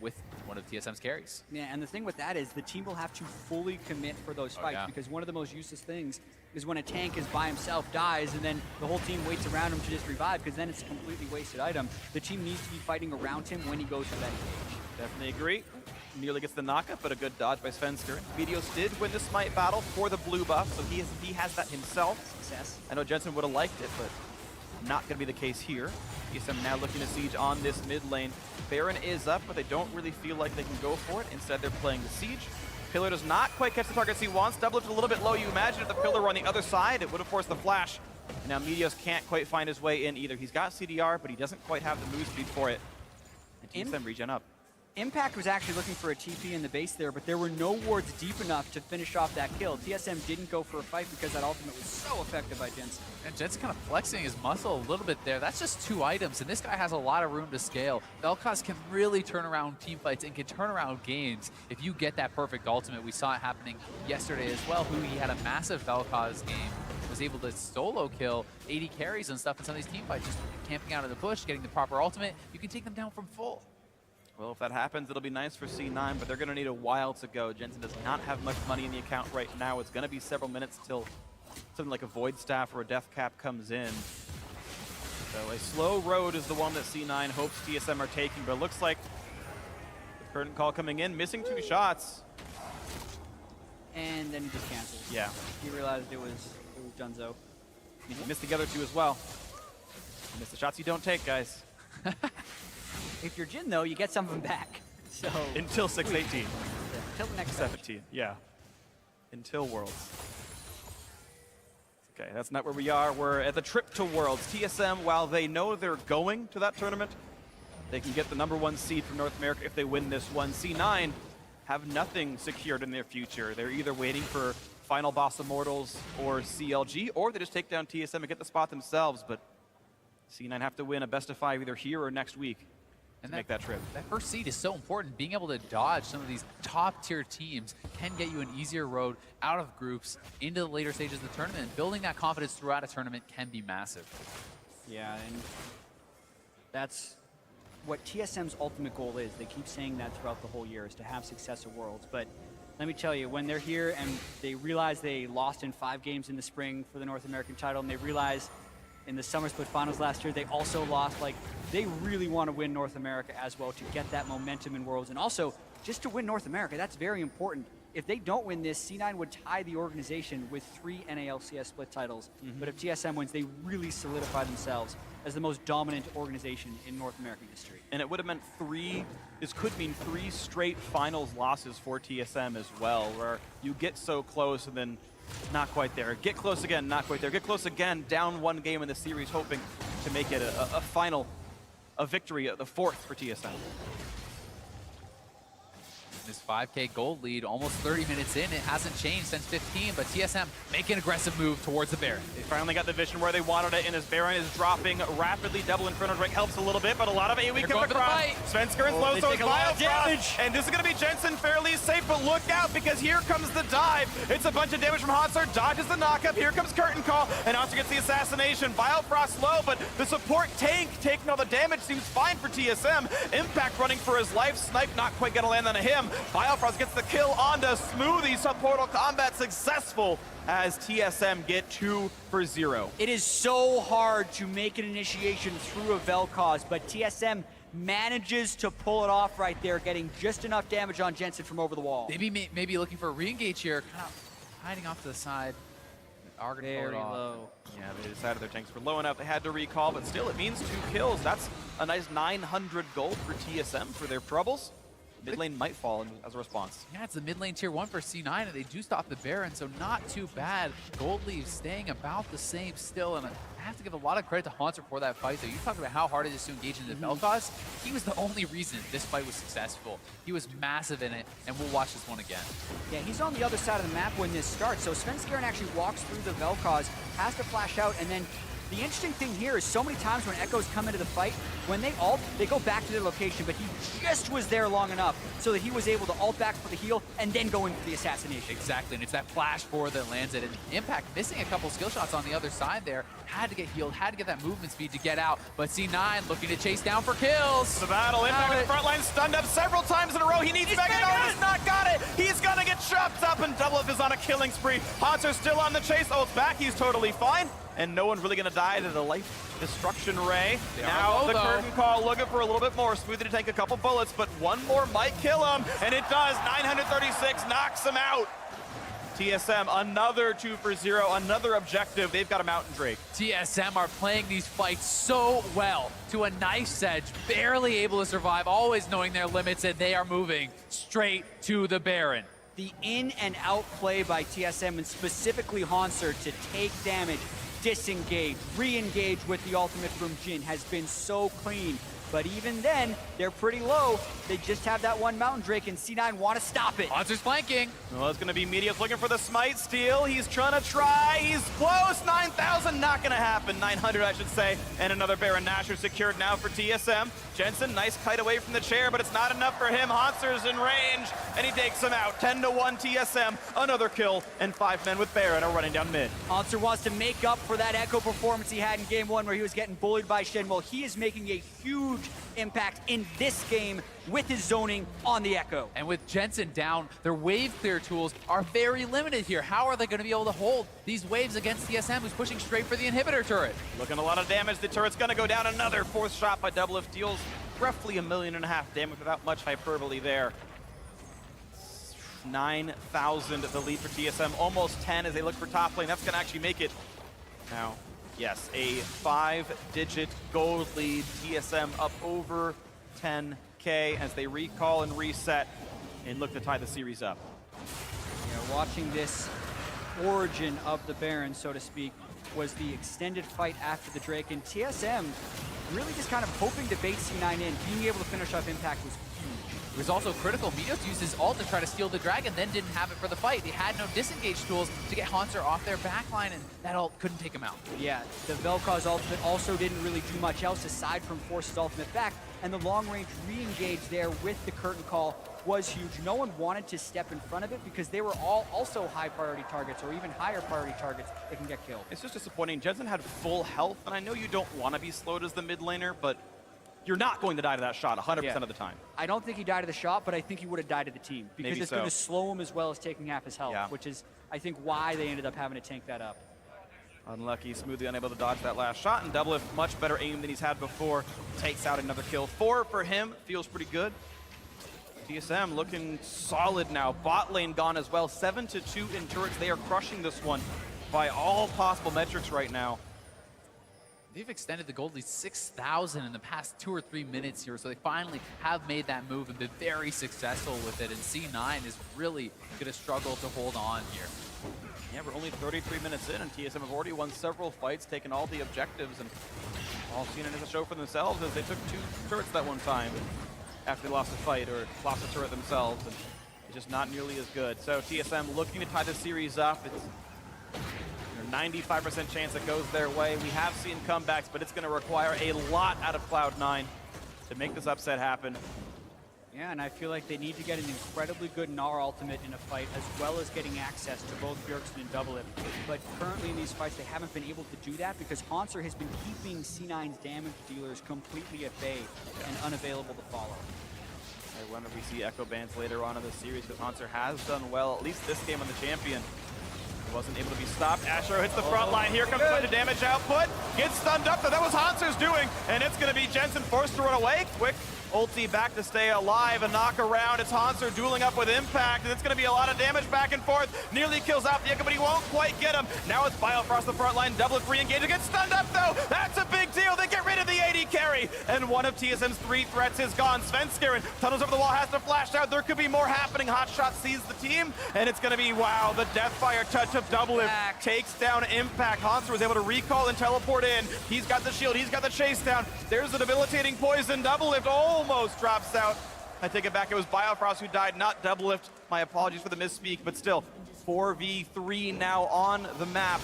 with one of TSM's carries. Yeah, and the thing with that is the team will have to fully commit for those fights because one of the most useless things is when a tank is by himself, dies, and then the whole team waits around him to just revive because then it's a completely wasted item. The team needs to be fighting around him when he goes for that engage. Definitely agree. Nearly gets the knockup, but a good dodge by Svensker. Meteos did win the smite battle for the blue buff, so he has that himself. Success. I know Jensen would have liked it, but not going to be the case here. TSM now looking to siege on this mid lane. Baron is up, but they don't really feel like they can go for it. Instead, they're playing the siege. Pillar does not quite catch the targets he wants. Double Lift a little bit low. You imagine if the Pillar were on the other side, it would have forced the flash. And now Meteos can't quite find his way in either. He's got CDR, but he doesn't quite have the move speed for it. And TSM regen up. Impact was actually looking for a TP in the base there, but there were no wards deep enough to finish off that kill. TSM didn't go for a fight because that ultimate was so effective by Jensen. And Jensen kind of flexing his muscle a little bit there. That's just 2 items, and this guy has a lot of room to scale. Vel'Koz can really turn around team fights and can turn around games if you get that perfect ultimate. We saw it happening yesterday as well, he had a massive Vel'Koz game, was able to solo kill 80 carries and stuff in some of these team fights, just camping out of the bush, getting the proper ultimate. You can take them down from full. Well, if that happens, it'll be nice for C9, but they're going to need a while to go. Jensen does not have much money in the account right now. It's going to be several minutes till something like a Void Staff or a Death Cap comes in. So a slow road is the one that C9 hopes TSM are taking, but it looks like the curtain call coming in, missing 2 shots. And then he just canceled. Yeah. He realized it was Junzo. He missed the other 2 as well. You miss the shots you don't take, guys. If you're Jin, though, you get some of them back. So Until 6/18. yeah, until the next 17, yeah. Until Worlds. Okay, that's not where we are. We're at the trip to Worlds. TSM, while they know they're going to that tournament, they can get the #1 seed from North America if they win this one. C9 have nothing secured in their future. They're either waiting for Final Boss Immortals or CLG, or they just take down TSM and get the spot themselves, but C9 have to win a best-of-5 either here or next week to make that trip. That first seed is so important. Being able to dodge some of these top-tier teams can get you an easier road out of groups into the later stages of the tournament. And building that confidence throughout a tournament can be massive. Yeah, and that's what TSM's ultimate goal is. They keep saying that throughout the whole year, is to have success at Worlds. But let me tell you, when they're here and they realize they lost in 5 games in the spring for the North American title, and they realize in the Summer Split Finals last year, they also lost. Like, they really want to win North America as well to get that momentum in Worlds. And also, just to win North America, that's very important. If they don't win this, C9 would tie the organization with 3 NALCS split titles. But if TSM wins, they really solidify themselves as the most dominant organization in North American history. And it would have meant this could mean 3 straight finals losses for TSM as well, where you get so close and then not quite there. Get close again, not quite there. Get close again, down 1 game in the series, hoping to make it a final, a victory, the 4th for TSM. This 5K gold lead, almost 30 minutes in. It hasn't changed since 15, but TSM making an aggressive move towards the Baron. They finally got the vision where they wanted it, and as Baron is dropping rapidly, double Inferno Drake helps a little bit, but a lot of AoE comes across. Svensker and Slow, so it's Biofrost, and this is going to be Jensen fairly safe, but look out, because here comes the dive. It's a bunch of damage from Hotzer, dodges the knockup, here comes Curtain Call, and Hotzer gets the assassination. Biofrost low, but the support tank taking all the damage seems fine for TSM. Impact running for his life, Snipe not quite going to land on him. Biofrost gets the kill onto Smoothie, sub-portal combat successful as TSM get 2 for 0. It is so hard to make an initiation through a Vel'Koz, but TSM manages to pull it off right there, getting just enough damage on Jensen from over the wall. Maybe looking for a re-engage here, kind of hiding off to the side. Very low. Yeah, they decided their tanks were low enough. They had to recall, but still it means 2 kills. That's a nice 900 gold for TSM for their troubles. Mid lane might fall as a response. Yeah, it's the mid lane tier 1 for C9, and they do stop the Baron, so not too bad. Gold leaves staying about the same still, and I have to give a lot of credit to Haunter for that fight, though. You talked about how hard it is to engage into Vel'Koz. He was the only reason this fight was successful. He was massive in it, and we'll watch this one again. Yeah, he's on the other side of the map when this starts, so Svenskeren actually walks through the Vel'Koz, has to flash out, and then the interesting thing here is so many times when Echoes come into the fight, when they ult, they go back to their location, but he just was there long enough so that he was able to ult back for the heal and then go in for the assassination. Exactly, and it's that flash forward that lands it. And Impact missing a couple skill shots on the other side there. Had to get healed, had to get that movement speed to get out, but C9 looking to chase down for kills. The battle, Impact in the front line, stunned up several times in a row. He needs Mega. No, he's not got it. He's gonna get chopped up, and Double Up is on a killing spree. Haunter's still on the chase. Ult's back, he's totally fine. And no one's really gonna die to the life destruction ray. Now the curtain call looking for a little bit more. Smoothie to take a couple bullets, but one more might kill him, and it does. 936 knocks him out. TSM, another 2 for 0, another objective. They've got a Mountain Drake. TSM are playing these fights so well to a nice edge, barely able to survive, always knowing their limits, and they are moving straight to the Baron. The in and out play by TSM, and specifically Haunter, to take damage, disengage, re-engage with the ultimate from Jin has been so clean. But even then, they're pretty low. They just have that one Mountain Drake, and C9 want to stop it. Haunter's flanking. Well, it's going to be Media's looking for the smite steal. He's trying to try. He's close. 9,000, not going to happen. 900, I should say. And another Baron Nashor secured now for TSM. Jensen, nice kite away from the chair, but it's not enough for him. Haunter's in range, and he takes him out. 10-1 TSM. Another kill, and 5 men with Baron are running down mid. Haunter wants to make up for that Echo performance he had in Game 1 where he was getting bullied by Shen. Well, he is making a huge impact in this game with his zoning on the Echo. And with Jensen down, their wave clear tools are very limited here. How are they going to be able to hold these waves against TSM, who's pushing straight for the inhibitor turret? Looking a lot of damage. The turret's going to go down. Another 4th shot by Doublelift deals roughly 1.5 million damage without much hyperbole there. 9,000 the lead for TSM, almost 10 as they look for top lane. That's going to actually make it now. Yes, a 5-digit gold lead. TSM up over 10K as they recall and reset and look to tie the series up. Yeah, watching this origin of the Baron, so to speak, was the extended fight after the Drake, and TSM really just kind of hoping to bait C9 in. Being able to finish off Impact was huge. It was also critical. Meteos used his ult to try to steal the dragon, then didn't have it for the fight. They had no disengage tools to get Haunter off their backline, and that ult couldn't take him out. Yeah, the Vel'Koz ultimate also didn't really do much else aside from force his ultimate back, and the long-range re-engage there with the curtain call was huge. No one wanted to step in front of it because they were all also high-priority targets or even higher priority targets that can get killed. It's just disappointing. Jensen had full health, and I know you don't want to be slowed as the mid laner, but you're not going to die to that shot 100% of the time. I don't think he died to the shot, but I think he would have died to the team because Maybe it's so. going to slow him as well as taking half his health, which is, I think, why they ended up having to tank that up. Unlucky, smoothly unable to dodge that last shot, and Doublelift, much better aim than he's had before, takes out another kill. 4 for him, feels pretty good. TSM looking solid now. Bot lane gone as well. 7-2 in turrets. They are crushing this one by all possible metrics right now. They've extended the gold lead 6,000 in the past 2 or 3 minutes here, so they finally have made that move and been very successful with it, and C9 is really going to struggle to hold on here. Yeah, we're only 33 minutes in, and TSM have already won several fights, taken all the objectives, and all seen it as a show for themselves as they took 2 turrets that one time after they lost a fight or lost a turret themselves, and it's just not nearly as good. So TSM looking to tie the series up. It's 95% chance it goes their way. We have seen comebacks, but it's going to require a lot out of Cloud9 to make this upset happen. Yeah, and I feel like they need to get an incredibly good Gnar ultimate in a fight, as well as getting access to both Bjergsen and Doublelift. But currently in these fights, they haven't been able to do that because Haunter has been keeping C9's damage dealers completely at bay and unavailable to follow. I wonder if we see Echo bans later on in the series, because Haunter has done well, at least this game on the champion. He wasn't able to be stopped. Ashro hits the front line. Here comes the damage output. Gets stunned up, though. That was Haunter's doing, and it's going to be Jensen forced to run away. Quick ulti back to stay alive. A knock around. It's Haunter dueling up with Impact, and it's going to be a lot of damage back and forth. Nearly kills out the Echo, but he won't quite get him. Now it's Biofrost the front line. Doublelift re-engaging. Gets stunned up, though. That's a big deal. They get rid of the AD carry, and one of TSM's 3 threats is gone. Svenskeren tunnels over the wall, has to flash out. There could be more happening. Hotshot sees the team, and it's going to be, wow, the Deathfire touch of Doublelift takes down Impact. Haunter was able to recall and teleport in. He's got the shield. He's got the chase down. There's the debilitating poison. Doublelift almost drops out. I take it back. It was Biofrost who died, not Doublelift. My apologies for the misspeak, but still, 4v3 now on the map.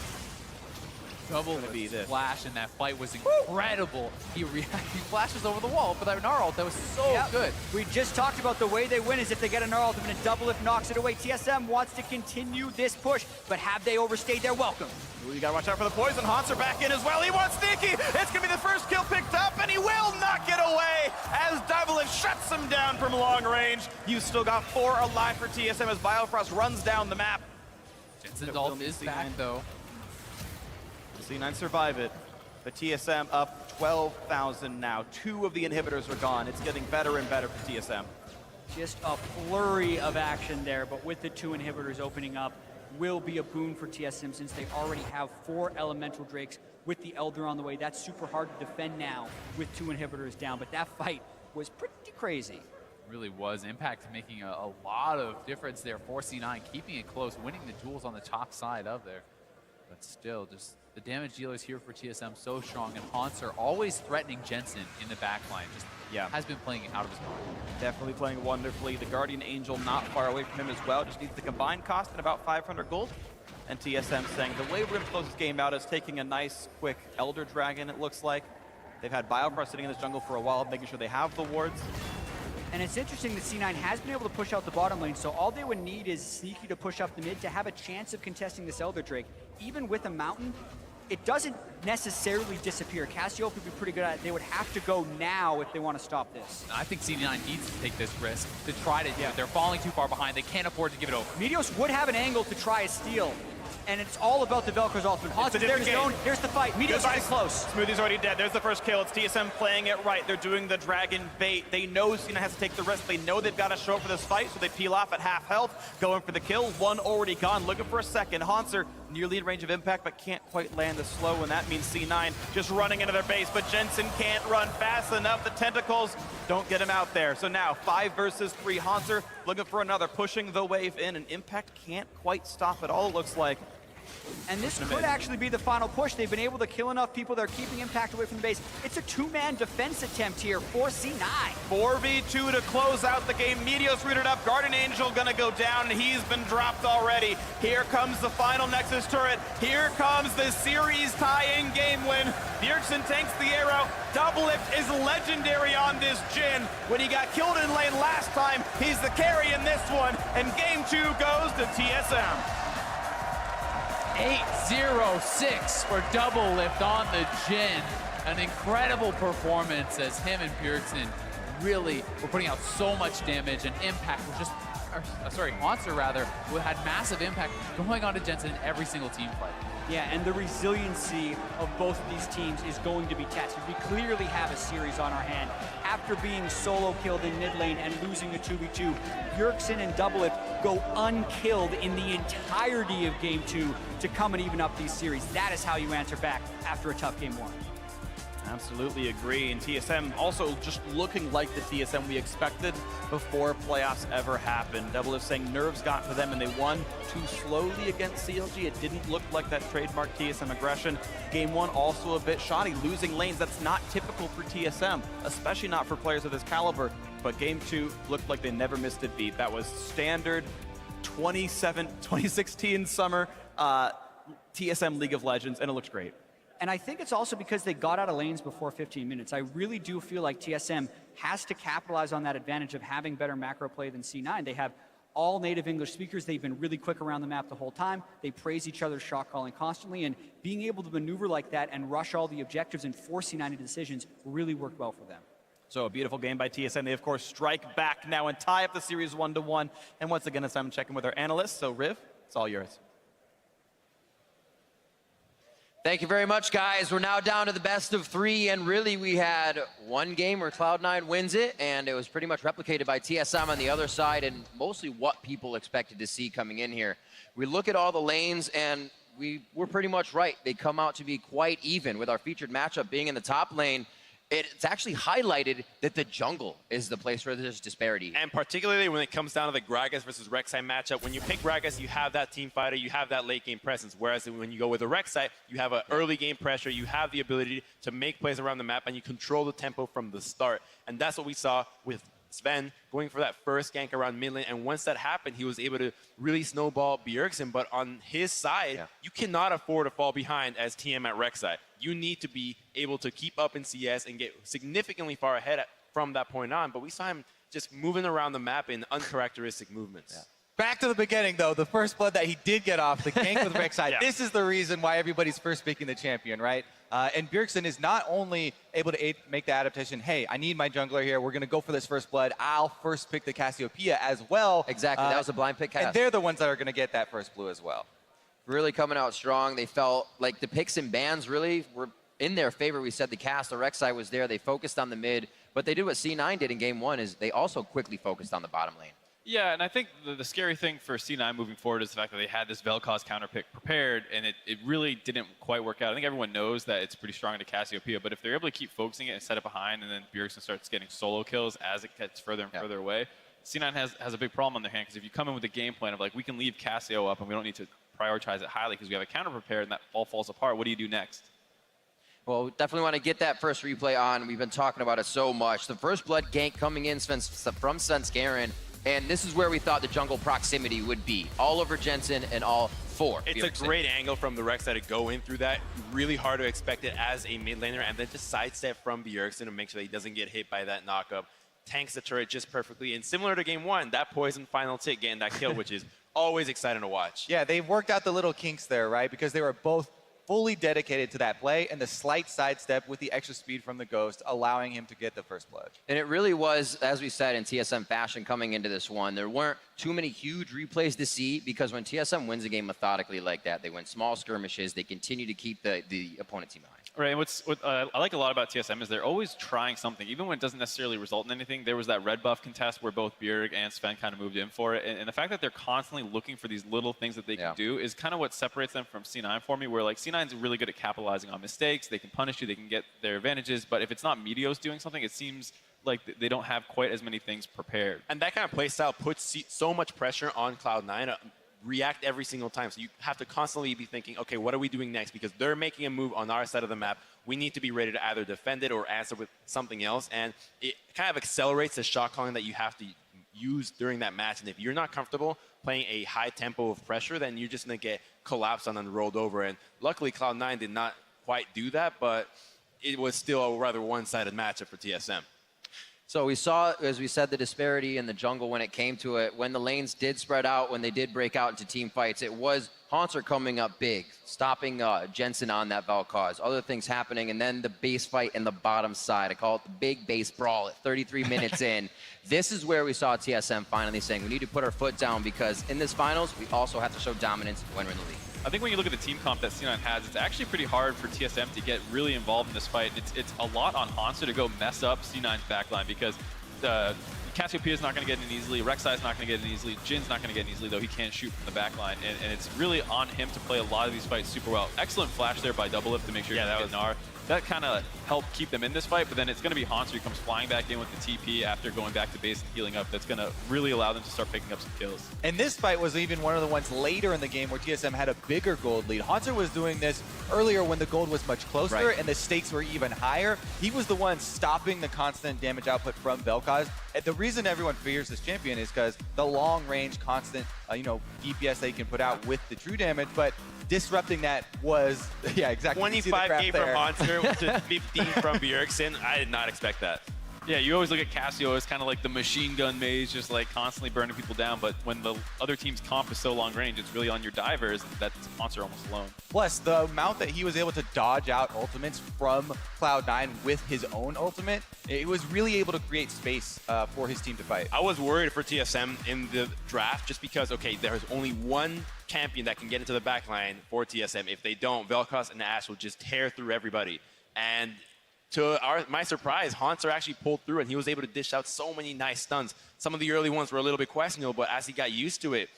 Doublelift's flash in that fight was incredible. He flashes over the wall for that Gnar ult. That was so good. We just talked about the way they win is if they get a Gnar ultimate and Doublelift knocks it away. TSM wants to continue this push, but have they overstayed their welcome? Ooh, you gotta watch out for the poison. Haunter back in as well. He wants Sneaky. It's gonna be the first kill picked up, and he will not get away as Doublelift shuts him down from long range. You still got 4 alive for TSM as Biofrost runs down the map. Jensen's ult is back, though. C9 survive it, but TSM up 12,000 now. 2 of the inhibitors are gone. It's getting better and better for TSM. Just a flurry of action there, but with the 2 inhibitors opening up, will be a boon for TSM since they already have 4 elemental drakes with the Elder on the way. That's super hard to defend now with 2 inhibitors down, but that fight was pretty crazy. Really was. Impact making a lot of difference there for C9, keeping it close, winning the duels on the top side of there. But still, just the damage dealers here for TSM so strong, and Haunter always threatening Jensen in the back line. Just has been playing out of his mind. Definitely playing wonderfully. The Guardian Angel not far away from him as well. Just needs the combined cost at about 500 gold. And TSM saying the way we're going to close this game out is taking a nice, quick Elder Dragon, it looks like. They've had Biofrost sitting in this jungle for a while, making sure they have the wards. And it's interesting that C9 has been able to push out the bottom lane, so all they would need is Sneaky to push up the mid to have a chance of contesting this Elder Drake. Even with a Mountain, it doesn't necessarily disappear. Cassiope would be pretty good at it. They would have to go now if they want to stop this. I think C9 needs to take this risk to try to do it. They're falling too far behind. They can't afford to give it over. Meteos would have an angle to try a steal, and it's all about the Velcro's ultimate. Haunter's there in his own. Here's the fight. Meteos getting close. Smoothie's already dead. There's the first kill. It's TSM playing it right. They're doing the dragon bait. They know Cena has to take the risk. They know they've got to show up for this fight, so they peel off at half health, going for the kill. One already gone, looking for a second. Haunter nearly in range of impact, but can't quite land the slow, and that means C9 just running into their base, but Jensen can't run fast enough. The tentacles don't get him out there. So now 5 versus 3. Haunter looking for another, pushing the wave in, and impact can't quite stop it all, it looks like. And this could actually be the final push. They've been able to kill enough people. They're keeping impact away from the base. It's a 2-man defense attempt here for C9. 4v2 to close out the game. Meteos rooted up. Guardian Angel gonna go down. He's been dropped already. Here comes the final Nexus turret. Here comes the series tying game win. Bjergsen tanks the arrow. Doublelift is legendary on this Jhin. When he got killed in lane last time, he's the carry in this one. And game 2 goes to TSM. 8-0-6 for Doublelift on the Jhin. An incredible performance as him and Bjergsen really were putting out so much damage, and impact was just, Haunter rather, who had massive impact going on to Jensen in every single team fight. Yeah, and the resiliency of both of these teams is going to be tested. We clearly have a series on our hand. After being solo killed in mid lane and losing a 2v2, Bjergsen and Doublelift go unkilled in the entirety of game 2 to come and even up these series. That is how you answer back after a tough game 1. Absolutely agree, and TSM also just looking like the TSM we expected before playoffs ever happened. Doublelift saying nerves got to them and they won too slowly against CLG. It didn't look like that trademark TSM aggression. Game 1 also a bit shoddy, losing lanes. That's not typical for TSM, especially not for players of this caliber. But game 2 looked like they never missed a beat. That was standard 2016 summer TSM League of Legends, and it looked great. And I think it's also because they got out of lanes before 15 minutes. I really do feel like TSM has to capitalize on that advantage of having better macro play than C9. They have all native English speakers. They've been really quick around the map the whole time. They praise each other's shot calling constantly, and being able to maneuver like that and rush all the objectives and force C9 into decisions really worked well for them. So a beautiful game by TSM. They, of course, strike back now and tie up the series 1-1. And once again, it's time to check in with our analysts. So, Riv, it's all yours. Thank you very much, guys. We're now down to the best of 3, and really we had one game where Cloud9 wins it, and it was pretty much replicated by TSM on the other side, and mostly what people expected to see coming in here. We look at all the lanes, and we were pretty much right. They come out to be quite even, with our featured matchup being in the top lane. It's actually highlighted that the jungle is the place where there's disparity. And particularly when it comes down to the Gragas versus Rek'Sai matchup, when you pick Gragas, you have that team fighter, you have that late game presence. Whereas when you go with a Rek'Sai, you have an early game pressure, you have the ability to make plays around the map, and you control the tempo from the start. And that's what we saw with Sven going for that first gank around mid lane, and once that happened, he was able to really snowball Bjergsen. But on his side, you cannot afford to fall behind as TM at Rek'Sai. You need to be able to keep up in CS and get significantly far ahead from that point on. But we saw him just moving around the map in uncharacteristic movements. Back to the beginning, though, the first blood that he did get off, the gank with Rek'Sai. This is the reason why everybody's first picking the champion, right? And Bjergsen is not only able to make the adaptation, hey, I need my jungler here, we're going to go for this first blood, I'll first pick the Cassiopeia as well. Exactly, that was a blind pick cast. And they're the ones that are going to get that first blue as well. Really coming out strong. They felt like the picks and bans really were in their favor. We said the cast, the Rek'Sai was there, they focused on the mid, but they did what C9 did in game 1, is they also quickly focused on the bottom lane. Yeah, and I think the scary thing for C9 moving forward is the fact that they had this Vel'Koz counter pick prepared, and it really didn't quite work out. I think everyone knows that it's pretty strong to Cassiopeia, but if they're able to keep focusing it and set it behind, and then Bjergsen starts getting solo kills as it gets further and further away, C9 has a big problem on their hand, because if you come in with a game plan of like, we can leave Cassio up and we don't need to prioritize it highly because we have a counter prepared and that all falls apart. What do you do next? Well, definitely want to get that first replay on. We've been talking about it so much. The first blood gank coming in from Svenskeren, and this is where we thought the jungle proximity would be. All over Jensen and all for It's Bjergsen. a great angle from the Rek'Sai to go in through that. Really hard to expect it as a mid laner, and then just sidestep from Bjergsen to make sure that he doesn't get hit by that knockup. Tanks the turret just perfectly, and similar to game 1, that poison final tick getting that kill, which is always exciting to watch. Yeah, they've worked out the little kinks there, right? Because they were both fully dedicated to that play, and the slight sidestep with the extra speed from the Ghost, allowing him to get the first blood. And it really was, as we said, in TSM fashion coming into this one. There weren't too many huge replays to see because when TSM wins a game methodically like that, they win small skirmishes, they continue to keep the opponent team behind. Right, and what I like a lot about TSM is they're always trying something, even when it doesn't necessarily result in anything. There was that red buff contest where both Bjerg and Sven kind of moved in for it, and the fact that they're constantly looking for these little things that they can do is kind of what separates them from C9 for me, where like C9's really good at capitalizing on mistakes, they can punish you, they can get their advantages, but if it's not Meteos doing something, it seems like they don't have quite as many things prepared. And that kind of play style puts so much pressure on Cloud9 to react every single time. So you have to constantly be thinking, okay, what are we doing next? Because they're making a move on our side of the map. We need to be ready to either defend it or answer with something else. And it kind of accelerates the shot calling that you have to use during that match. And if you're not comfortable playing a high tempo of pressure, then you're just going to get collapsed on and rolled over. And luckily, Cloud9 did not quite do that, but it was still a rather one-sided matchup for TSM. So we saw, as we said, the disparity in the jungle when it came to it. When the lanes did spread out, when they did break out into team fights, it was Haunter coming up big, stopping Jensen on that Valkaz. Other things happening, and then the base fight in the bottom side. I call it the big base brawl at 33 minutes in. This is where we saw TSM finally saying, we need to put our foot down because in this finals, we also have to show dominance when we're in the league. I think when you look at the team comp that C9 has, it's actually pretty hard for TSM to get really involved in this fight. It's a lot on Hansa to go mess up C9's backline because Cassiopeia is not going to get in easily, Rek'Sai is not going to get in easily, Jin's not going to get in easily, though he can't shoot from the backline, and it's really on him to play a lot of these fights super well. Excellent flash there by Doublelift to make sure he doesn't get Gnar. That kind of helped keep them in this fight, but then it's going to be Hansa who comes flying back in with the TP after going back to base and healing up. That's going to really allow them to start picking up some kills. And this fight was even one of the ones later in the game where TSM had a bigger gold lead. Haunter was doing this earlier when the gold was much closer and the stakes were even higher. He was the one stopping the constant damage output from Vel'Koz. And the reason everyone fears this champion is because the long-range, constant, DPS they can put out with the true damage, but disrupting that was, yeah, exactly. 25k from Monster to 15 from Bjergsen. I did not expect that. Yeah, you always look at Cassio as kind of like the machine gun maze, just like constantly burning people down. But when the other team's comp is so long range, it's really on your divers. That's Monster almost alone. Plus, the amount that he was able to dodge out ultimates from Cloud9 with his own ultimate, it was really able to create space for his team to fight. I was worried for TSM in the draft just because, okay, there's only one champion that can get into the backline for TSM. If they don't, Vel'Koz and Ashe will just tear through everybody. And to my surprise, Haunter actually pulled through and he was able to dish out so many nice stuns. Some of the early ones were a little bit questionable, but as he got used to it,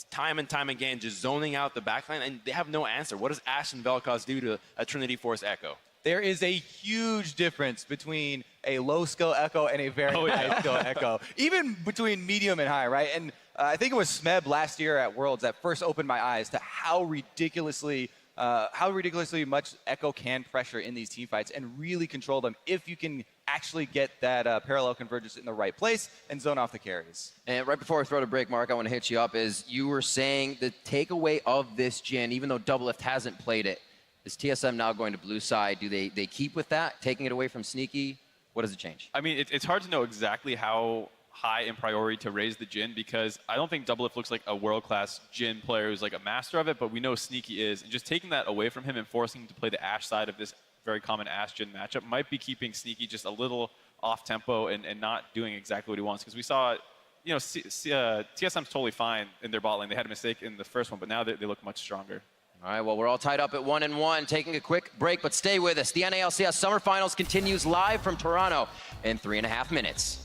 time and time again, just zoning out the backline, and they have no answer. What does Ashe and Vel'Koz do to a Trinity Force Echo? There is a huge difference between a low-skill Echo and a very high-skill Echo. Even between medium and high, right? And I think it was Smeb last year at Worlds that first opened my eyes to how ridiculously much Echo can pressure in these team fights and really control them if you can actually get that parallel convergence in the right place and zone off the carries. And right before we throw to break, Mark, I want to hit you up is you were saying the takeaway of this Jhin, even though Doublelift hasn't played it, is TSM now going to blue side? Do they keep with that, taking it away from Sneaky? What does it change? I mean, it's hard to know exactly how high in priority to raise the Jhin because I don't think Doublelift looks like a world-class Jhin player who's like a master of it, but we know Sneaky is. And just taking that away from him and forcing him to play the Ashe side of this very common Ashe Jhin matchup might be keeping Sneaky just a little off-tempo and not doing exactly what he wants. Because we saw, TSM's totally fine in their bot lane. They had a mistake in the first one, but now they look much stronger. All right, well, we're all tied up at 1-1, taking a quick break, but stay with us. The NALCS Summer Finals continues live from Toronto in 3.5 minutes.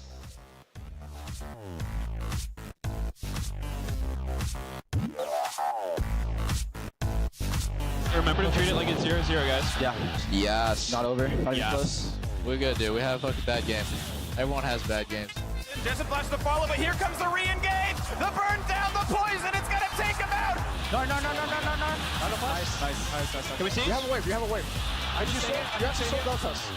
Remember to treat it like it's 0-0, guys. Yeah. Yes. Not over. Not even close. We're good, dude. We have fucking bad games. Everyone has bad games. Doesn't flash the follow, but here comes the re-engage. The burn down, the poison. It's going to take him out. No. Nice. Can we see? You have a wave. You have a wave. I just say you have to slow Deltas.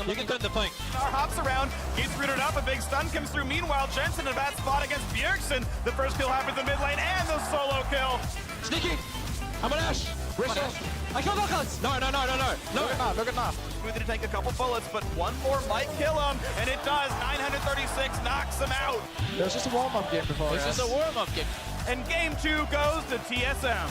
You can turn the flank. Hops around, gets rooted up, a big stun comes through. Meanwhile, Jensen in a bad spot against Bjergsen. The first kill happens in mid lane and the solo kill. Sneaking. I'm an Ash. I killed Deltas. No. Look at Nah. Smoothie to take a couple bullets, but one more might kill him, and it does. 936 knocks him out. It was just a warm-up game before. This is a warm-up game. And game 2 goes to TSM.